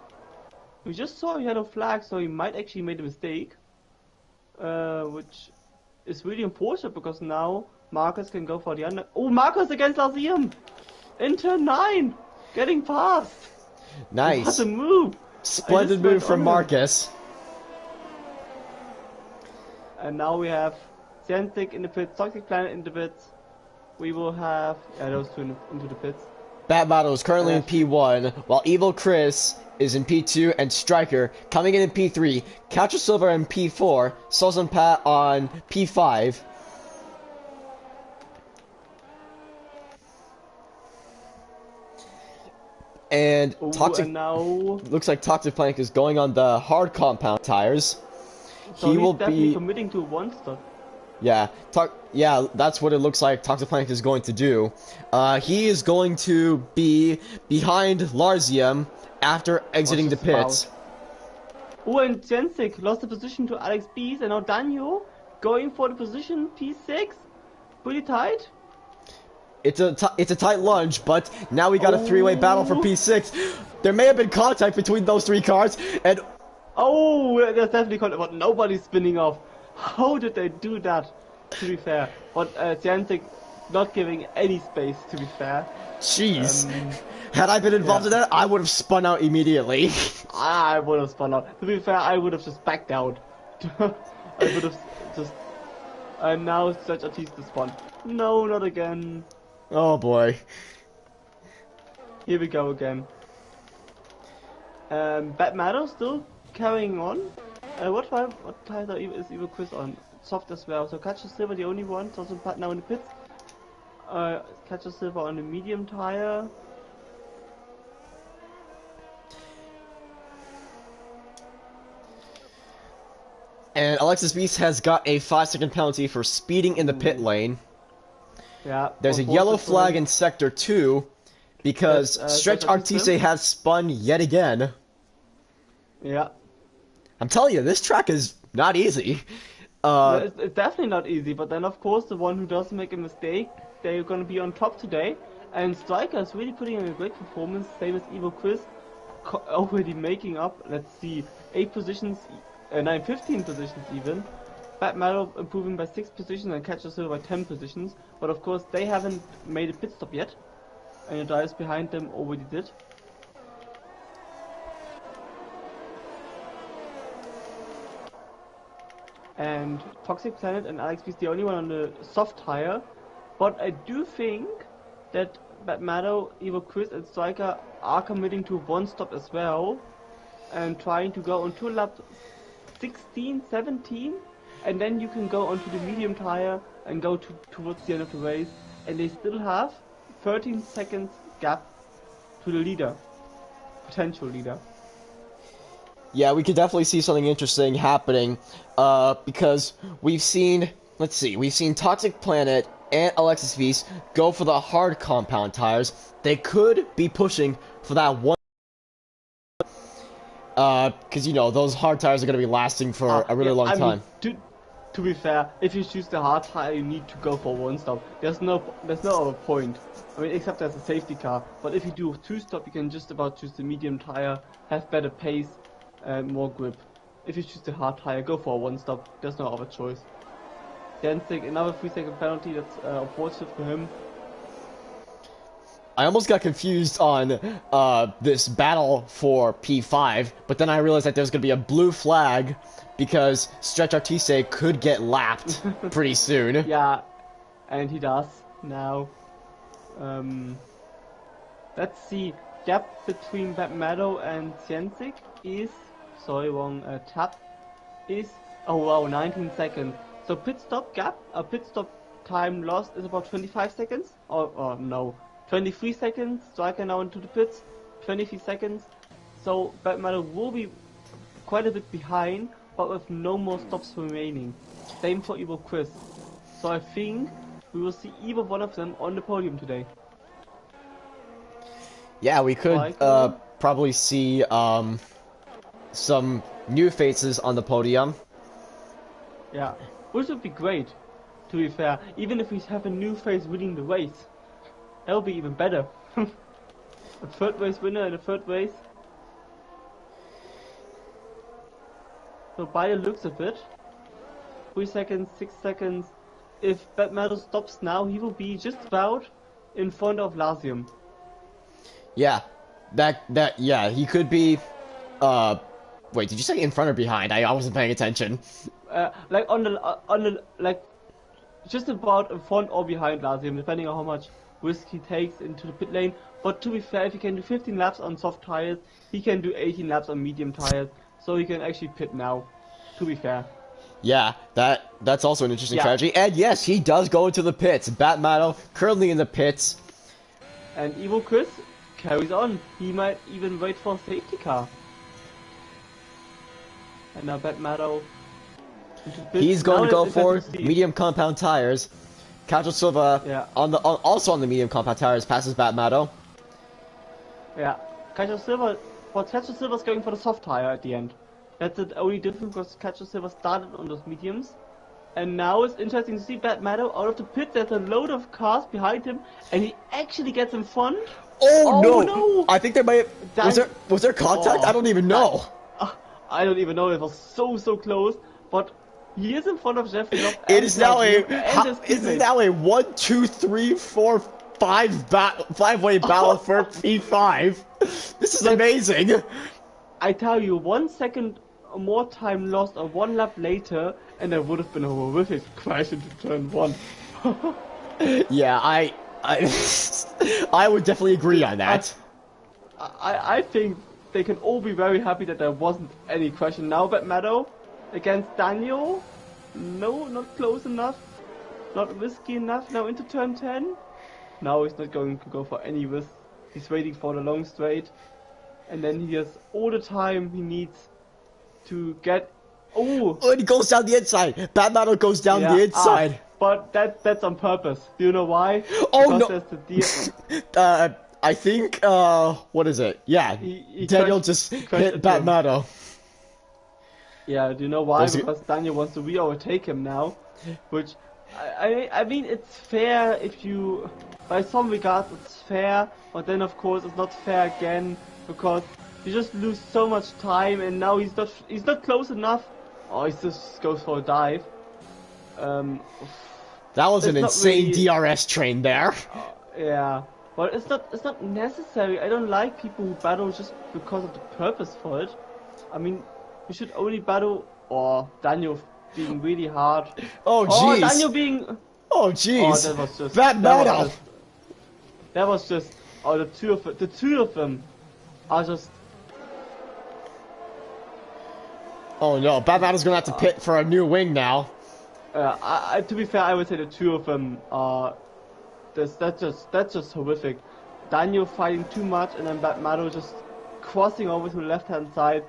We just saw a yellow flag, so he might actually made a mistake. Which is really important, because now Marcus can go for the under. Oh, Marcus against Larziem! In turn 9! Getting past! Nice. What a move! Splendid move from Marcus. And now we have Sienzik in the pits, Toxic Planet in the pits. We will have those two into the pits. Bat Battle is currently in P1, while Evil Chris is in P2, and Striker coming in P3. Coucher Silver in P4, Sultan Pat on P5. And Toxic, and now looks like Toxic Plank is going on the hard compound tires. So he will definitely be committing to one stop. Yeah, that's what it looks like Toxic Plank is going to do. He is going to be behind Larziem after exiting the pits. Oh, and Jensik lost the position to Alex Bees, and now Daniel going for the position P6. Pretty tight. It's a tight lunge, but now we got a three-way battle for P6. There may have been contact between those three cars, and oh, there's definitely contact, but nobody's spinning off. How did they do that? To be fair, but Jensik not giving any space. To be fair. Jeez. Had I been involved in that, I would have spun out immediately. I would have spun out. To be fair, I would have just backed out. I would have just. And now Judge Artista spun. No, not again. Oh boy. Here we go again. Bad Matter still carrying on. What tire is Evil Chris on? Soft as well. So Catcher Silver the only one. It's also now in the pits. Catcher Silver on the medium tire. And Alexis Beast has got a 5-second penalty for speeding in the pit lane. Yeah. There's a yellow flag in Sector 2 because Stretch Artise has spun yet again. Yeah. I'm telling you, this track is not easy. It's definitely not easy, but then of course the one who doesn't make a mistake, they're gonna be on top today. And Striker is really putting in a great performance, same as Evo Chris, already making up, let's see, 8 positions, 15 positions even. Bad Metal improving by 6 positions and Catcher Silver by 10 positions, but of course they haven't made a pit stop yet, and the drivers behind them already did. And Toxic Planet and Alex is the only one on the soft tire, but I do think that Batmado, Evo Chris and Striker are committing to one stop as well and trying to go onto lap 16, 17, and then you can go onto the medium tire and go towards the end of the race, and they still have 13 seconds gap to the leader, potential leader. Yeah, we could definitely see something interesting happening, because we've seen, we've seen Toxic Planet and Alexis Beast go for the hard compound tires. They could be pushing for that one, because, you know, those hard tires are going to be lasting for a really long time. To be fair, if you choose the hard tire, you need to go for one stop. There's no other point. I mean, except there's a safety car. But if you do 2 stop, you can just about choose the medium tire, have better pace, and more grip. If you choose the hard tire, go for a 1 stop. There's no other choice. Then take another 3-second penalty. That's unfortunate for him. I almost got confused on this battle for P5, but then I realized that there's going to be a blue flag because Stretch Artise could get lapped pretty soon. Yeah, and he does now. Let's see. Gap between Batmado and Cienzik is, sorry, wrong tab, is, oh wow, 19 seconds. So pit stop gap, pit stop time lost is about 25 seconds, or no, 23 seconds. Striker now into the pits, 23 seconds. So Batmado will be quite a bit behind, but with no more stops remaining. Same for Evo Chris. So I think we will see either one of them on the podium today. Yeah, we could probably see some new faces on the podium. Yeah, which would be great, to be fair. Even if we have a new face winning the race, that would be even better. A third race winner in a third race. So by the looks of it, 3 seconds, 6 seconds. If Batmado stops now, he will be just about in front of Lasium. Yeah, yeah, he could be, wait, did you say in front or behind? I wasn't paying attention. Like on the, like, just about in front or behind Lasium, depending on how much risk he takes into the pit lane. But to be fair, if he can do 15 laps on soft tires, he can do 18 laps on medium tires, so he can actually pit now, to be fair. Yeah, that's also an interesting strategy. And yes, he does go into the pits. Batmado currently in the pits. And Evo Chris carries on. He might even wait for a safety car. And now Batmado. He's going to go for medium compound tires. Cacho Silva also on the medium compound tires passes Batmado. Yeah, Cacho Silva. But Cacho Silva's going for the soft tire at the end. That's the only difference because Cacho Silva started on those mediums. And now it's interesting to see Batmado out of the pit. There's a load of cars behind him, and he actually gets in front. Oh no! I think there might have, was there contact? I don't even know. I don't even know. It was so close. But he is in front of Jeffrey Love. It is now a 1, 2, 3, 4, 5-way battle for P5. This is amazing. I tell you, 1 second more time lost or 1 lap later, and there would have been a horrific crash into turn 1. Yeah, I would definitely agree on that. I think they can all be very happy that there wasn't any crash. And now Batmado against Daniel, no, not close enough, not risky enough. Now into turn 10. Now he's not going to go for any risk. He's waiting for the long straight, and then he has all the time he needs to get Oh, Oh, and he goes down the inside. Batman goes down yeah. the inside. But that's on purpose. Do you know why? Oh Because no! there's the deal. I think what is it? Yeah, He Daniel crashed, just he crashed hit into him. Batman. Yeah, do you know why? There's a- Because Daniel wants to re-overtake him now, which I mean it's fair if you, by some regards it's fair, but then of course it's not fair again because you just lose so much time and now he's not close enough. Oh, he just goes for a dive. Um, That was an it's not insane really, DRS train there. yeah, but it's not necessary. I don't like people who battle just because of the purpose for it. I mean, you should only battle or Daniel being really hard. Oh Oh, jeez. Daniel being Oh oh jeez. that was just Batman. that was just oh the two of them are just Oh no, Batman's gonna have to pit for a new wing now. to be fair I would say the two of them are that's just horrific. Daniel fighting too much and then Batman just crossing over to the left hand side,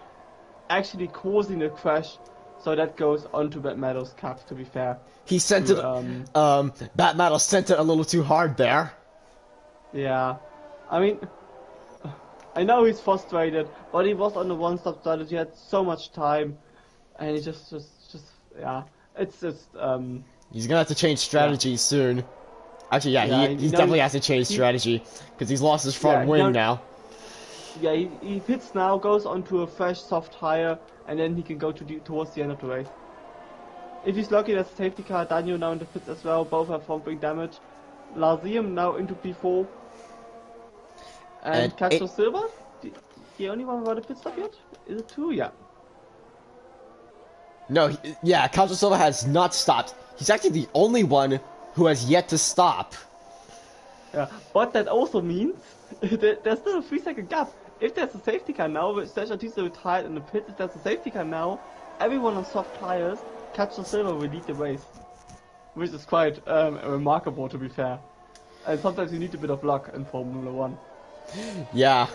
actually causing the crash. So that goes onto Batman's cap. To be fair, He sent it. Batman sent it a little too hard there. yeah. I mean, I know he's frustrated, but he was on the one-stop strategy. He had so much time, and he just yeah. It's just He's gonna have to change strategy soon. Actually, yeah, yeah, he definitely has to change strategy because he's lost his front wing now. Yeah, he pits now, goes onto a fresh soft tire, and then he can go towards the end of the race. If he's lucky, that's a safety car. Daniel now in the pits as well. Both have front wing damage. Lazium now into P4. And Castro Silva, the only one without a pit stop yet? Is it 2? Yeah. No, yeah, Castro Silva has not stopped. He's actually the only one who has yet to stop. Yeah, but that also means there's still a 3-second gap. If there's a safety car now, with Seshatisa retired in the pit, if there's a safety car now, everyone on soft tires, Castro Silva will lead the race. Which is quite remarkable, to be fair. And sometimes you need a bit of luck in Formula 1. Yeah,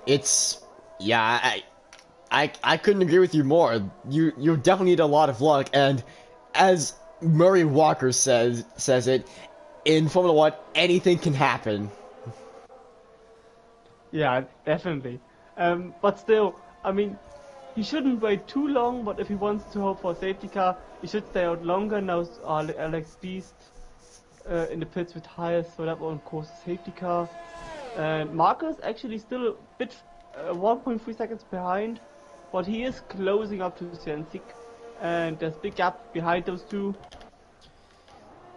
it's I couldn't agree with you more. You definitely need a lot of luck, and as Murray Walker says it, in Formula 1 anything can happen. Yeah, definitely. But still, I mean, he shouldn't wait too long, but if he wants to hope for a safety car, he should stay out longer. Now Alex Beast in the pits with tires, so that will of course a safety car. And Marcus actually still a bit 1.3 seconds behind, but he is closing up to Sienzik, and there's a big gap behind those two.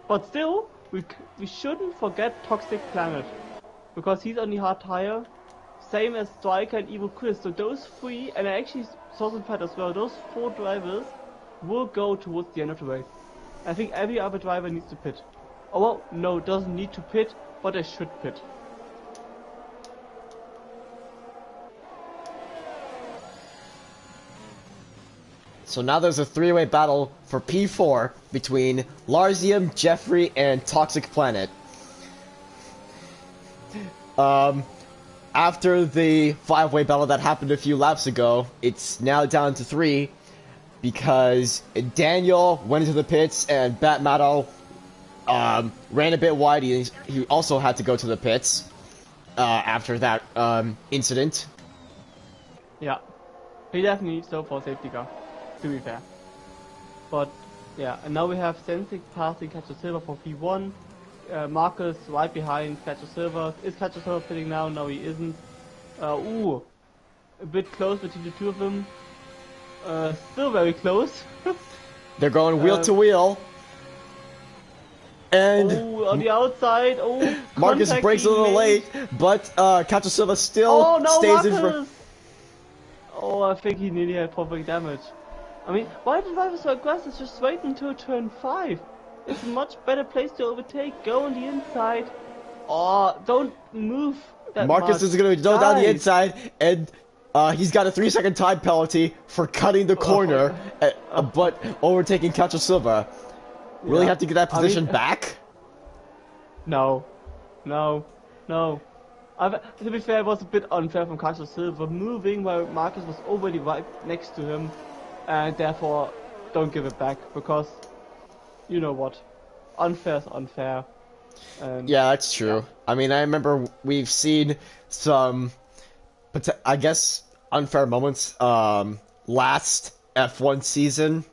But still, we shouldn't forget Toxic Planet, because he's on the hard tire, same as Striker and Evil Chris. So those three, and I actually saw some fight as well, those 4 drivers will go towards the end of the race. I think every other driver needs to pit. Oh well, no, doesn't need to pit, but they should pit. So now there's a 3-way battle for P4 between Larsium, Jeffrey, and Toxic Planet. After the 5-way battle that happened a few laps ago, it's now down to 3 because Daniel went into the pits and Batmato ran a bit wide. He also had to go to the pits after that incident. Yeah, he definitely needs to go for a safety car, to be fair. But yeah, and now we have Sensik passing Catcher Silver for P1. Marcus right behind Catcher Silver. Is Catcher Silver pitting now? No, he isn't. A bit close between the two of them. Still very close. They're going wheel to wheel. And on the outside, Marcus breaks a little late, but Catcher Silva still stays in front. Oh, I think he nearly had perfect damage. I mean, why did drivers so aggressive? Just wait until turn 5. It's a much better place to overtake. Go on the inside. Oh, don't move that Marcus much. is going to go down the inside, and he's got a 3-second time penalty for cutting the corner, but overtaking Catcher Silva. Really have to get that position back? No. To be fair, it was a bit unfair from Catcher Silva moving while Marcus was already right next to him. and therefore don't give it back, because you know what, unfair is unfair. And Yeah, that's true. yeah. I mean, I remember we've seen some, I guess, unfair moments last F1 season.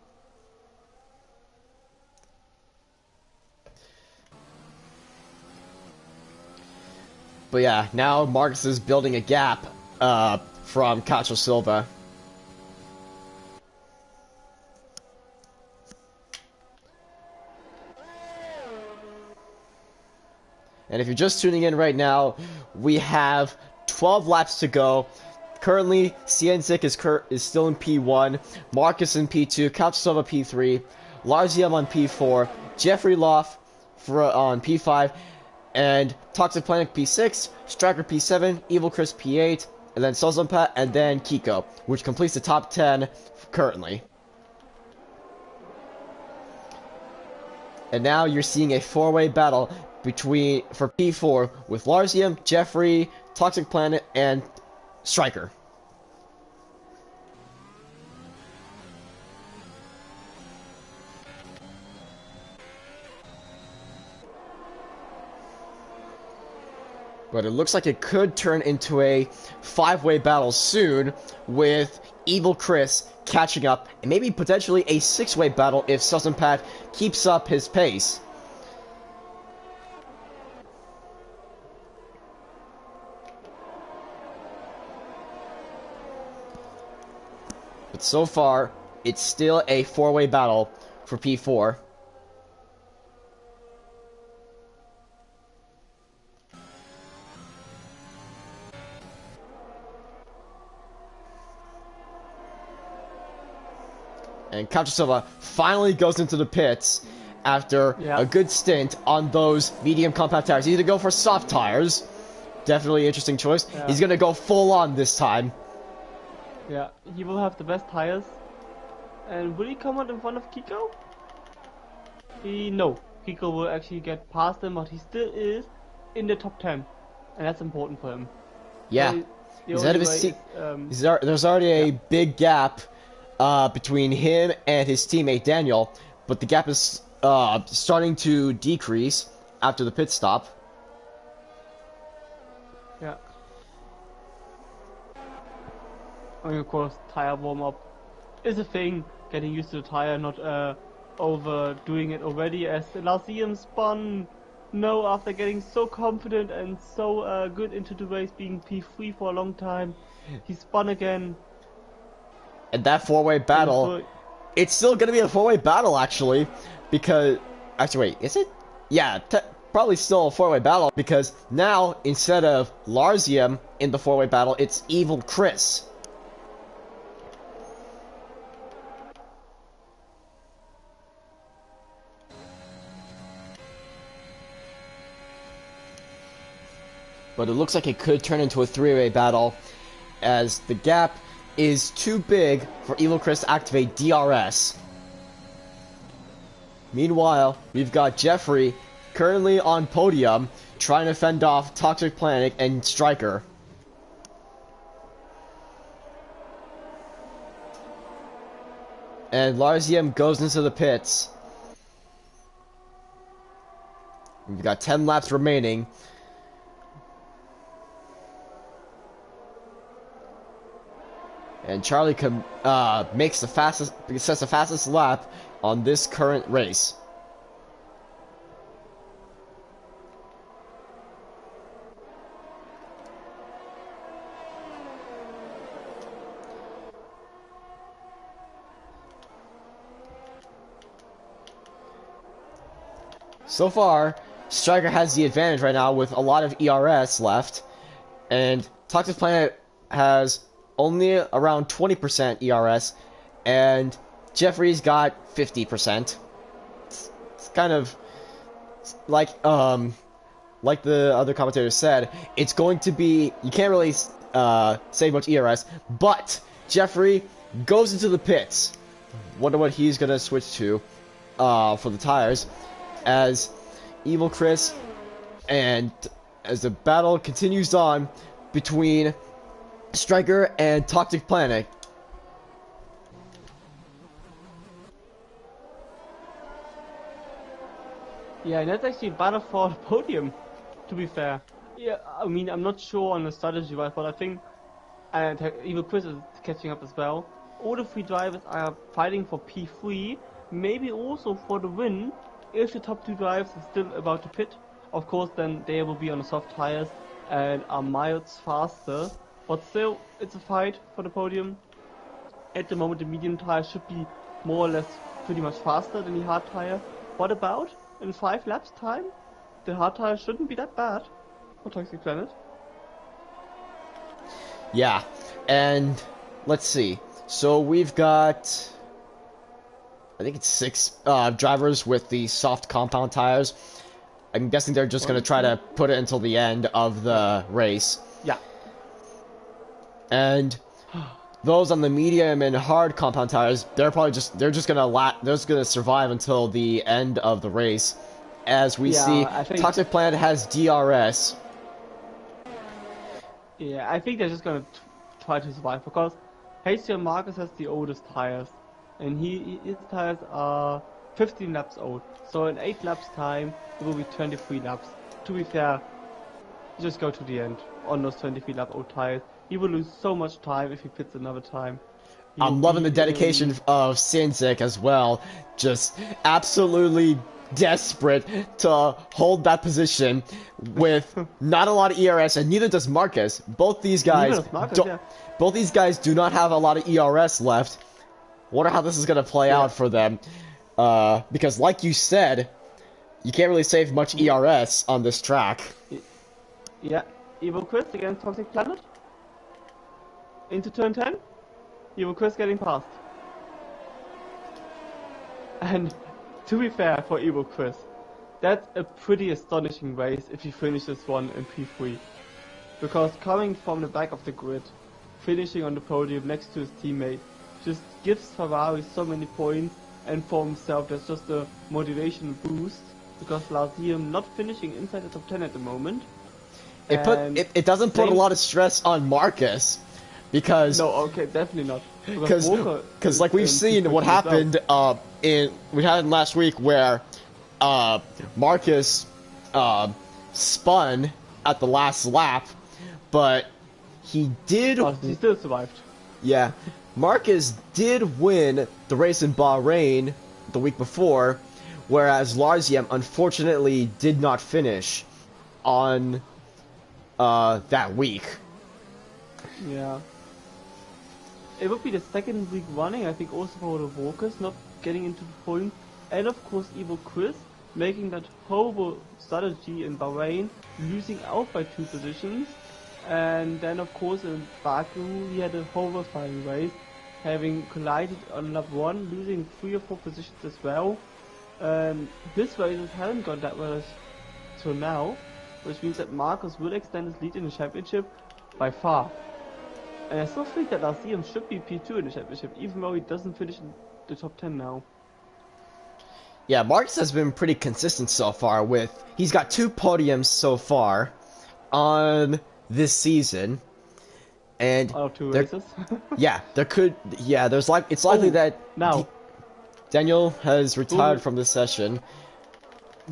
But yeah, now Marcus is building a gap from Cacho Silva. And if you're just tuning in right now, we have 12 laps to go. Currently, Cienzik is still in P1, Marcus in P2, Cacho Silva P3, Larzium on P4, Jeffrey Loff on P5, and Toxic Planet P6, Striker P7, Evil Chris P8, and then Sozumpa, and then Kiko, which completes the top 10 currently. And now you're seeing a four-way battle for P4 with Larzium, Jeffrey, Toxic Planet, and Striker. But it looks like it could turn into a five-way battle soon, with Evil Chris catching up, and maybe potentially a six-way battle if Sussumpat keeps up his pace. But so far, it's still a four-way battle for P4. And Cacho Silva finally goes into the pits after a good stint on those medium compact tires. He's going to go for soft tires. Definitely interesting choice. Yeah. He's going to go full on this time. Yeah, he will have the best tires. And will he come out in front of Kiko? No. Kiko will actually get past him, but he still is in the top 10. And that's important for him. Yeah. So he's ahead of his team. There's already a big gap between him and his teammate Daniel, but the gap is starting to decrease after the pit stop. Yeah. I mean, of course, tire warm-up is a thing. Getting used to the tire, not overdoing it already, as Larzium spun after getting so confident and so good into the race, being P3 for a long time. He spun again. And that four-way battle, it's still going to be a four-way battle, actually, because... Actually, wait, is it? Yeah, probably still a four-way battle, because now, instead of Larzium in the four-way battle, it's Evil Chris. But it looks like it could turn into a three-way battle, as the gap is too big for Evil Chris to activate DRS. Meanwhile, we've got Jeffrey currently on podium, trying to fend off Toxic Planet and Striker. And Larzium goes into the pits. We've got 10 laps remaining. And Charlie sets the fastest lap on this current race. So far, Striker has the advantage right now with a lot of ERS left, and Toxic Planet has only around 20% ERS, and Jeffrey's got 50%. It's kind of like the other commentators said, it's going to be, you can't really say much ERS, but Jeffrey goes into the pits. Wonder what he's gonna switch to for the tires, as Evil Chris, and as the battle continues on between Striker and Toxic Planet. Yeah, and that's actually better for the podium, to be fair. Yeah, I mean, I'm not sure on the strategy wise, but I think, and even Chris is catching up as well, all the three drivers are fighting for P3, maybe also for the win, if the top two drivers are still about to pit. Of course, then they will be on the soft tires and are miles faster, but still, it's a fight for the podium. At the moment, the medium tire should be more or less pretty much faster than the hard tire. What about in 5 laps time? The hard tire shouldn't be that bad for Toxic Planet. Yeah, and let's see. So we've got, I think it's 6 drivers with the soft compound tires. I'm guessing they're just going to try to put it until the end of the race. Yeah. And those on the medium and hard compound tires, they're just gonna survive until the end of the race. As we see, I think, Toxic Planet has DRS. Yeah, I think they're just gonna try to survive because HCM Marcus has the oldest tires, and his tires are 15 laps old. So in 8 laps time, it will be 23 laps. To be fair, just go to the end on those 23 lap old tires. He will lose so much time if he pits another time. I'm loving the dedication of Sinzik as well. Just absolutely desperate to hold that position with not a lot of ERS, and neither does Marcus. Both these guys, both these guys do not have a lot of ERS left. Wonder how this is gonna play out for them, because like you said, you can't really save much ERS on this track. Yeah, Evil Chris against Toxic Planet. Into turn 10, Evil Chris getting past. And to be fair for Evil Chris, that's a pretty astonishing race if he finishes one in P3. Because coming from the back of the grid, finishing on the podium next to his teammate, just gives Ferrari so many points, and for himself that's just a motivation boost, because Lazium not finishing inside the top 10 at the moment. It doesn't put a lot of stress on Marcus. Because no, okay, definitely not. Because like we've seen what happened last week where Marcus spun at the last lap, but he did. Oh, he still survived. Yeah, Marcus did win the race in Bahrain the week before, whereas Larziem unfortunately did not finish on that week. Yeah. It would be the second week running, I think, also for the walkers not getting into the point, and of course Evil Chris making that horrible strategy in Bahrain, losing out by 2 positions, and then of course in Baku he had a horrifying race, having collided on lap 1, losing 3 or 4 positions as well. This race hasn't gone that well till now, which means that Marcus will extend his lead in the championship by far. And I still think that Lazium should be P2 in the championship, even though he doesn't finish in the top 10 now. Yeah, Marcus has been pretty consistent so far he's got 2 podiums so far on this season. And out of 2 races? it's likely that now Daniel has retired from this session.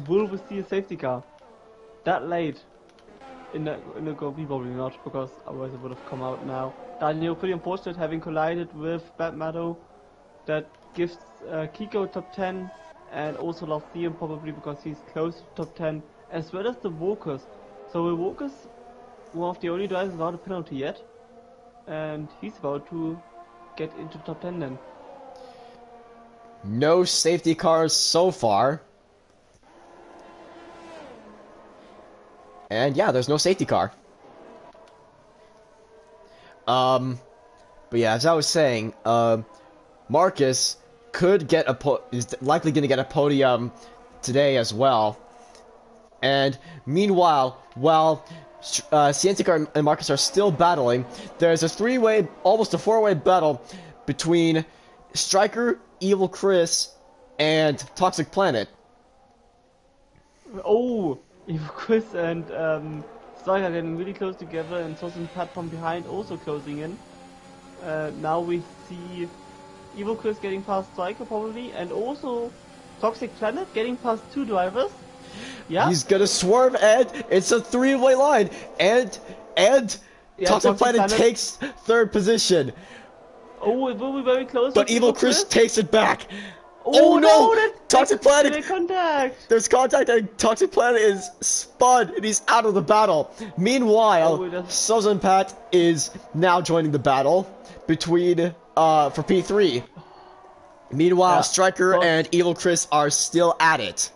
Will we see a safety car that late in the Grand Prix? Probably not, because otherwise it would have come out now. Daniel, pretty unfortunate, having collided with Bad Meadow. That gives Kiko top 10, and also Lazium probably because he's close to top 10, as well as the walkers. So the walkers, one of the only drivers without a penalty yet, and he's about to get into top 10 then. No safety cars so far. And yeah, there's no safety car. But yeah, as I was saying, Marcus could get is likely going to get a podium today as well. And meanwhile, while Cientica and Marcus are still battling, there's a 3-way, almost a 4-way battle between Striker, Evil Chris, and Toxic Planet. Oh, Evil Chris and Striker getting really close together, and Sosin Pat from behind also closing in. Now we see Evil Chris getting past Striker probably, and also Toxic Planet getting past 2 drivers. Yeah. He's gonna swerve, and it's a three-way line, and Yeah, Toxic Toxic Planet Planet. takes third position, Oh, it will be very close. but With Evil Chris Chris. takes it back. Oh Oh no! no, that's Toxic Planet! direct contact. There's contact, and Toxic Planet is spun, and he's out of the battle. Meanwhile, Oh, it does. Sozan Pat is now joining the battle between for P3. Meanwhile, Yeah. Striker and Evil Chris are still at it.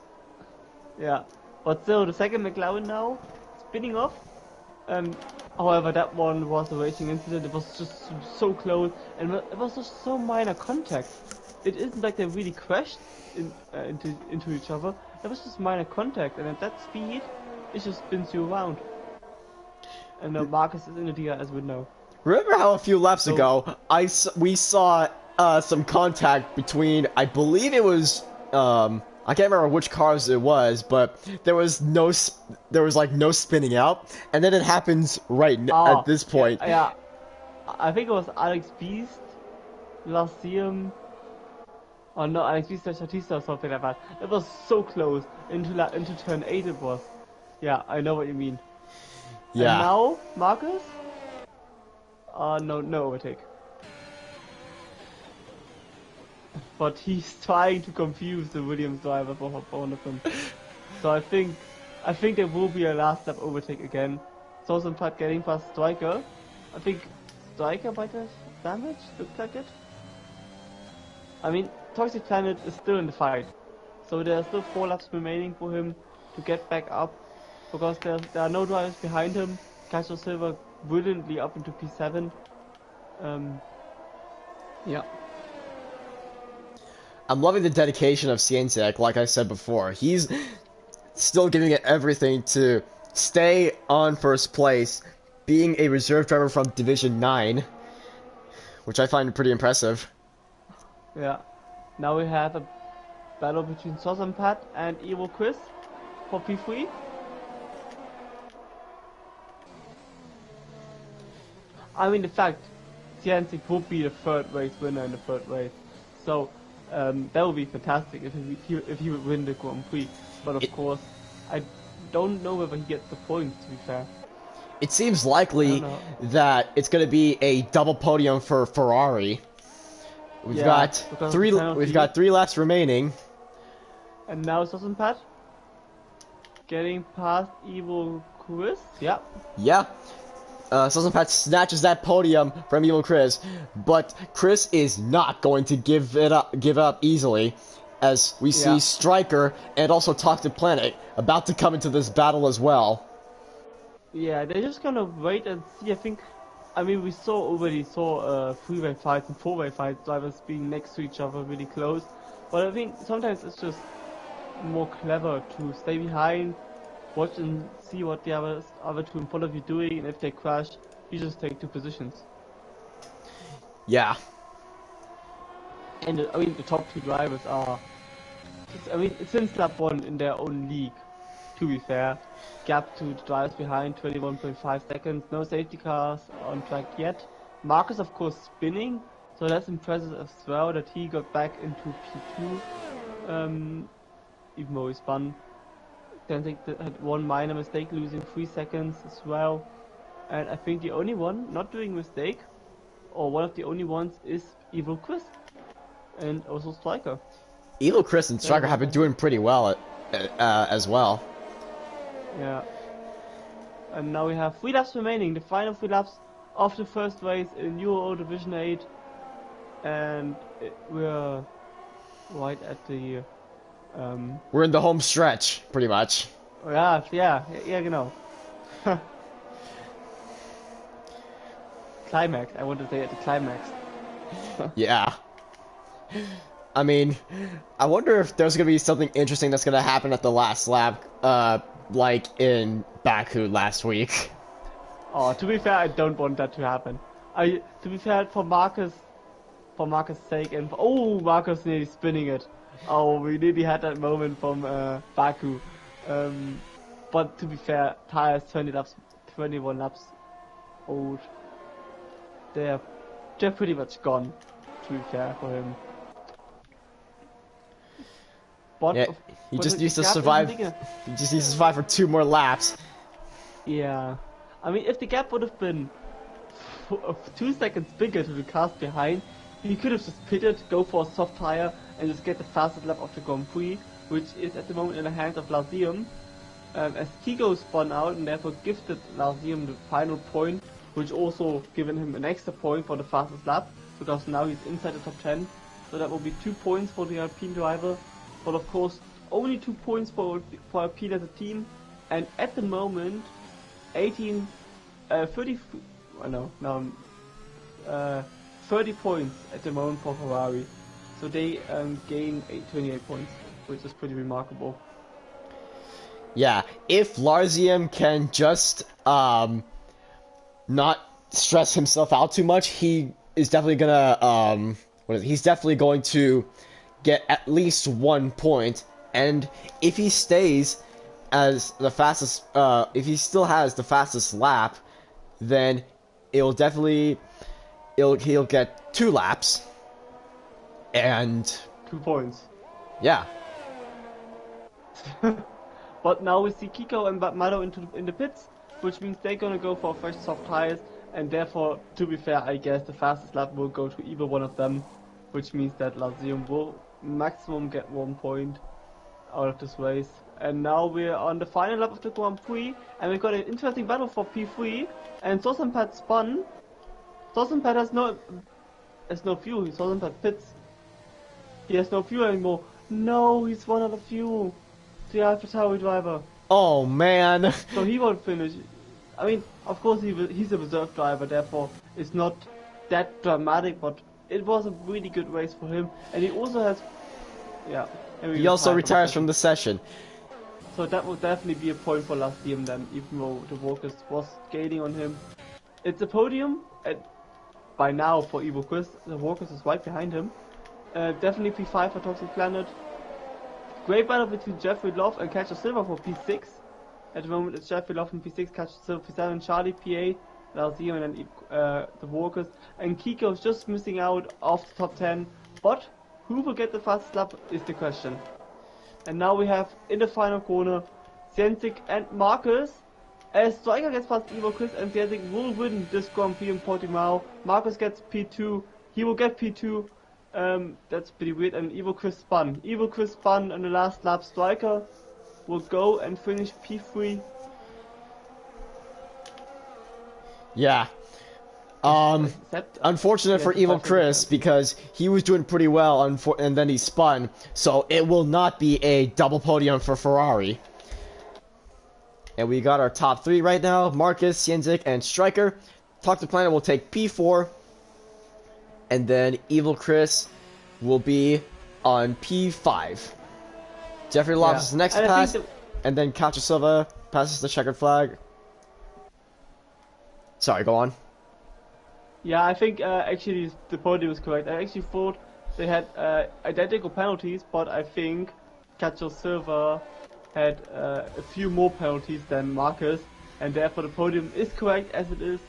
Yeah. But still, the second McLaren now spinning off. However, that one was a racing incident. It was just so close, and it was just so minor contact. It isn't like they really crashed into each other. It was just minor contact, and at that speed, it just spins you around. And Marcus is in the DRS window. Remember how a few laps ago we saw some contact between, I believe it was I can't remember which cars it was, but there was like no spinning out, and then it happens at this point. Yeah, I think it was Alex Beast, Lyceum, or no, Alex Beast Statista or something like that. It was so close into turn 8 it was. Yeah, I know what you mean. Yeah. And now, Marcus? No overtake. But he's trying to confuse the Williams driver for one of them. So I think there will be a last lap overtake again. Sozan Pat getting past Striker. I think Striker might have damage, looks like it. I mean, Toxic Planet is still in the fight. So there are still 4 laps remaining for him to get back up. Because there are no drivers behind him. Castro Silver brilliantly up into P7. Yeah. I'm loving the dedication of Cientek, like I said before. He's still giving it everything to stay on first place, being a reserve driver from Division 9, which I find pretty impressive. Yeah. Now we have a battle between Sozan Pat and Evil Chris for P3. I mean, the fact Cientek would be the third race winner in the third race. So that would be fantastic if he would win the Grand Prix. But of course, I don't know whether he gets the points, to be fair. It seems likely that it's going to be a double podium for Ferrari. We've got 3 laps remaining. And now Sozan Pat getting past Evil Chris. Yeah. Yeah. Sozan Pat snatches that podium from Evil Chris, but Chris is not going to give it up easily, as we see Striker and also Toxic Planet about to come into this battle as well. Yeah, they're just gonna wait and see. I mean, we already saw 3-way fights and 4-way fights, drivers being next to each other really close. But I think sometimes it's just more clever to stay behind, watch and see what the other two in front of you doing, and if they crash, you just take 2 positions. Yeah. And I mean, the top 2 drivers are, since lap 1 in their own league, to be fair. Gap to the drivers behind, 21.5 seconds, no safety cars on track yet. Marcus, of course, spinning, so that's impressive as well that he got back into P2, even though he spun. Then they had one minor mistake, losing 3 seconds as well. And I think the only one not doing mistake, or one of the only ones, is Evil Chris, and also Striker. Evil Chris and Striker have been doing pretty well as well. Yeah. And now we have 3 laps remaining, the final 3 laps of the first race in Euro Division 8. And we're right at the... we're in the home stretch, pretty much. Yeah, genau. Climax, I want to say at the climax. Yeah. I mean, I wonder if there's going to be something interesting that's going to happen at the last lap, like in Baku last week. Oh, to be fair, I don't want that to happen. To be fair, for Marcus' sake, and Marcus nearly spinning it. Oh, we nearly had that moment from Baku. But to be fair, tires 21 laps old. They're pretty much gone, to be fair for him. But Yeah, he just needs to survive. He just needs to survive for 2 more laps. Yeah, I mean, if the gap would have been 2 seconds bigger to the cars behind, he could have just pitted, go for a soft tire, and just get the fastest lap of the Grand Prix, which is at the moment in the hands of Lazium. As Kiko spun out and therefore gifted Lazium the final point, which also given him an extra point for the fastest lap, because now he's inside the top 10. So that will be 2 points for the Alpine driver, but of course only 2 points for Alpine as a team. And at the moment, 30 points at the moment for Ferrari. So they gain 28 points, which is pretty remarkable. Yeah, if Larzium can just not stress himself out too much, he is definitely gonna he's definitely going to get at least 1 point. And if he stays as the fastest, if he still has the fastest lap, then he'll get 2 laps and 2 points. Yeah. But now we see Kiko and Mado in the pits, which means they're gonna go for fresh soft tires, and therefore, to be fair, I guess the fastest lap will go to either one of them, which means that Lazium will maximum get 1 point out of this race. And now we're on the final lap of the Grand Prix, and we've got an interesting battle for P3, and Sosenpad spun. Sosenpad has no fuel. Sosenpad pits. He has no fuel anymore. No, he's run out of fuel. The AlphaTauri driver. Oh man. So he won't finish. I mean, of course he's a reserve driver, therefore it's not that dramatic, but it was a really good race for him. And he also has, yeah. He also retires from the session. So that would definitely be a point for Lazium then, even though the Walkers was gaining on him. It's a podium by now for Evo Chris. The Walkers is right behind him. Definitely P5 for Toxic Planet. Great battle between Jeffrey Love and Catcher Silver for P6. At the moment it's Jeffrey Love in P6, Catcher Silver P7, Charlie PA, Lazium, and then the Walkers. And Kiko's just missing out of the top 10. But who will get the fastest lap is the question. And now we have in the final corner Sienzik and Marcus. As Striker gets past Evo Chris, and Sienzik will win this Grand Prix in Portimao. Marcus gets P2. He will get P2. That's pretty weird. And Evo Chris spun. Evo Chris spun on the last lap. Striker will go and finish P3. Yeah. Unfortunate for Evil Chris because he was doing pretty well and then he spun, so it will not be a double podium for Ferrari. And we got our top 3 right now: Marcus, Sienzik, and Striker. Toxic Planet will take P4, and then Evil Chris will be on P5. Jeffrey Lopes is the next pass, and then Cacho Silva passes the checkered flag. Sorry, go on. Yeah, I think actually the podium is correct. I actually thought they had identical penalties, but I think Cacho Silva had a few more penalties than Marcus, and therefore the podium is correct as it is,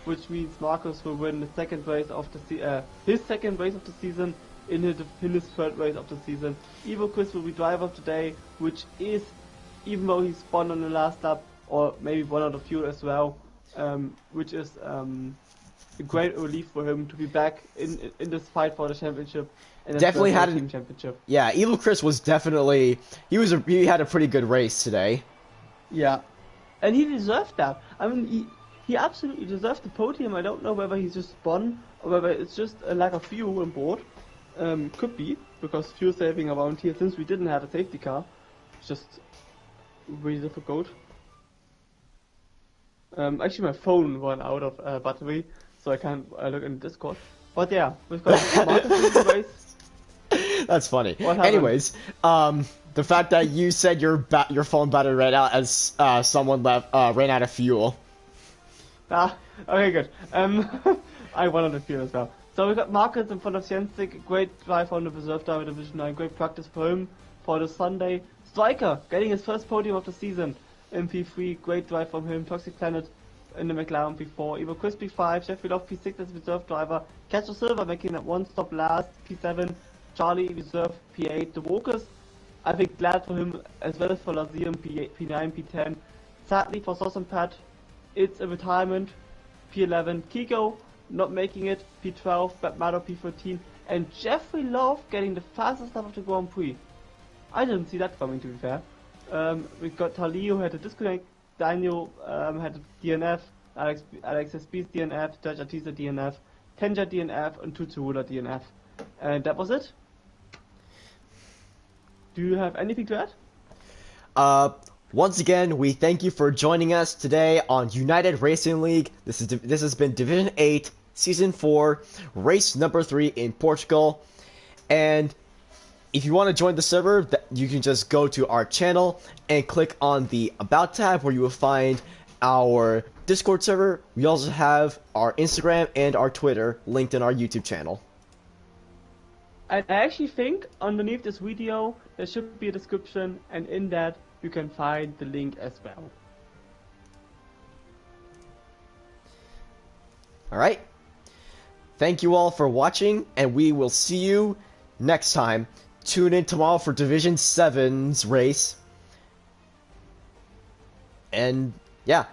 which means Marcus will win the second race of the his second race of the season in his third race of the season. Evo Chris will be driver of the day, which is, even though he spun on the last lap, or maybe one out of fuel as well, which is a great relief for him to be back in this fight for the championship. And definitely had team championship. Yeah, Evil Chris was definitely he had a pretty good race today. Yeah, and he deserved that. I mean, he absolutely deserved the podium. I don't know whether he's just spun or whether it's just a lack of fuel on board. Could be because fuel saving around here, since we didn't have a safety car, it's just really difficult. Actually, my phone ran out of battery, so I can't look in Discord. But yeah, we've got Marcus in the race. That's funny. Anyways, the fact that you said your phone battery ran out as someone ran out of fuel. Okay, good. I wanted to fuel as well. So we got Marcus in front of Sienzik, great drive on the reserve driver division 9, great practice for him for the Sunday. Striker getting his first podium of the season in P3, great drive from him. Toxic Planet in the McLaren P4, Evo Chris P5, Jeffrey Love P6 as reserve driver, Cacho Silva making that one stop last, P7, Charlie reserve P8. The Walkers I think glad for him as well as for Lazium P9, P10. Sadly for Sosampat, it's a retirement. P11, Kiko not making it. P12, Batmado P14, and Jeffrey Love getting the fastest lap of the Grand Prix. I didn't see that coming, to be fair. We've got Tali who had a disconnect. Daniel had a DNF. Alex SB's DNF. Judge Artisa DNF. Tenja DNF and Tutsurula DNF. And that was it. Do you have anything to add? Once again, we thank you for joining us today on United Racing League. This has been Division 8, Season 4, race number 3 in Portugal. And if you want to join the server, you can just go to our channel and click on the About tab where you will find our Discord server. We also have our Instagram and our Twitter linked in our YouTube channel. And I actually think underneath this video there should be a description, and in that you can find the link as well. Alright. Thank you all for watching, and we will see you next time. Tune in tomorrow for Division 7's race. And yeah.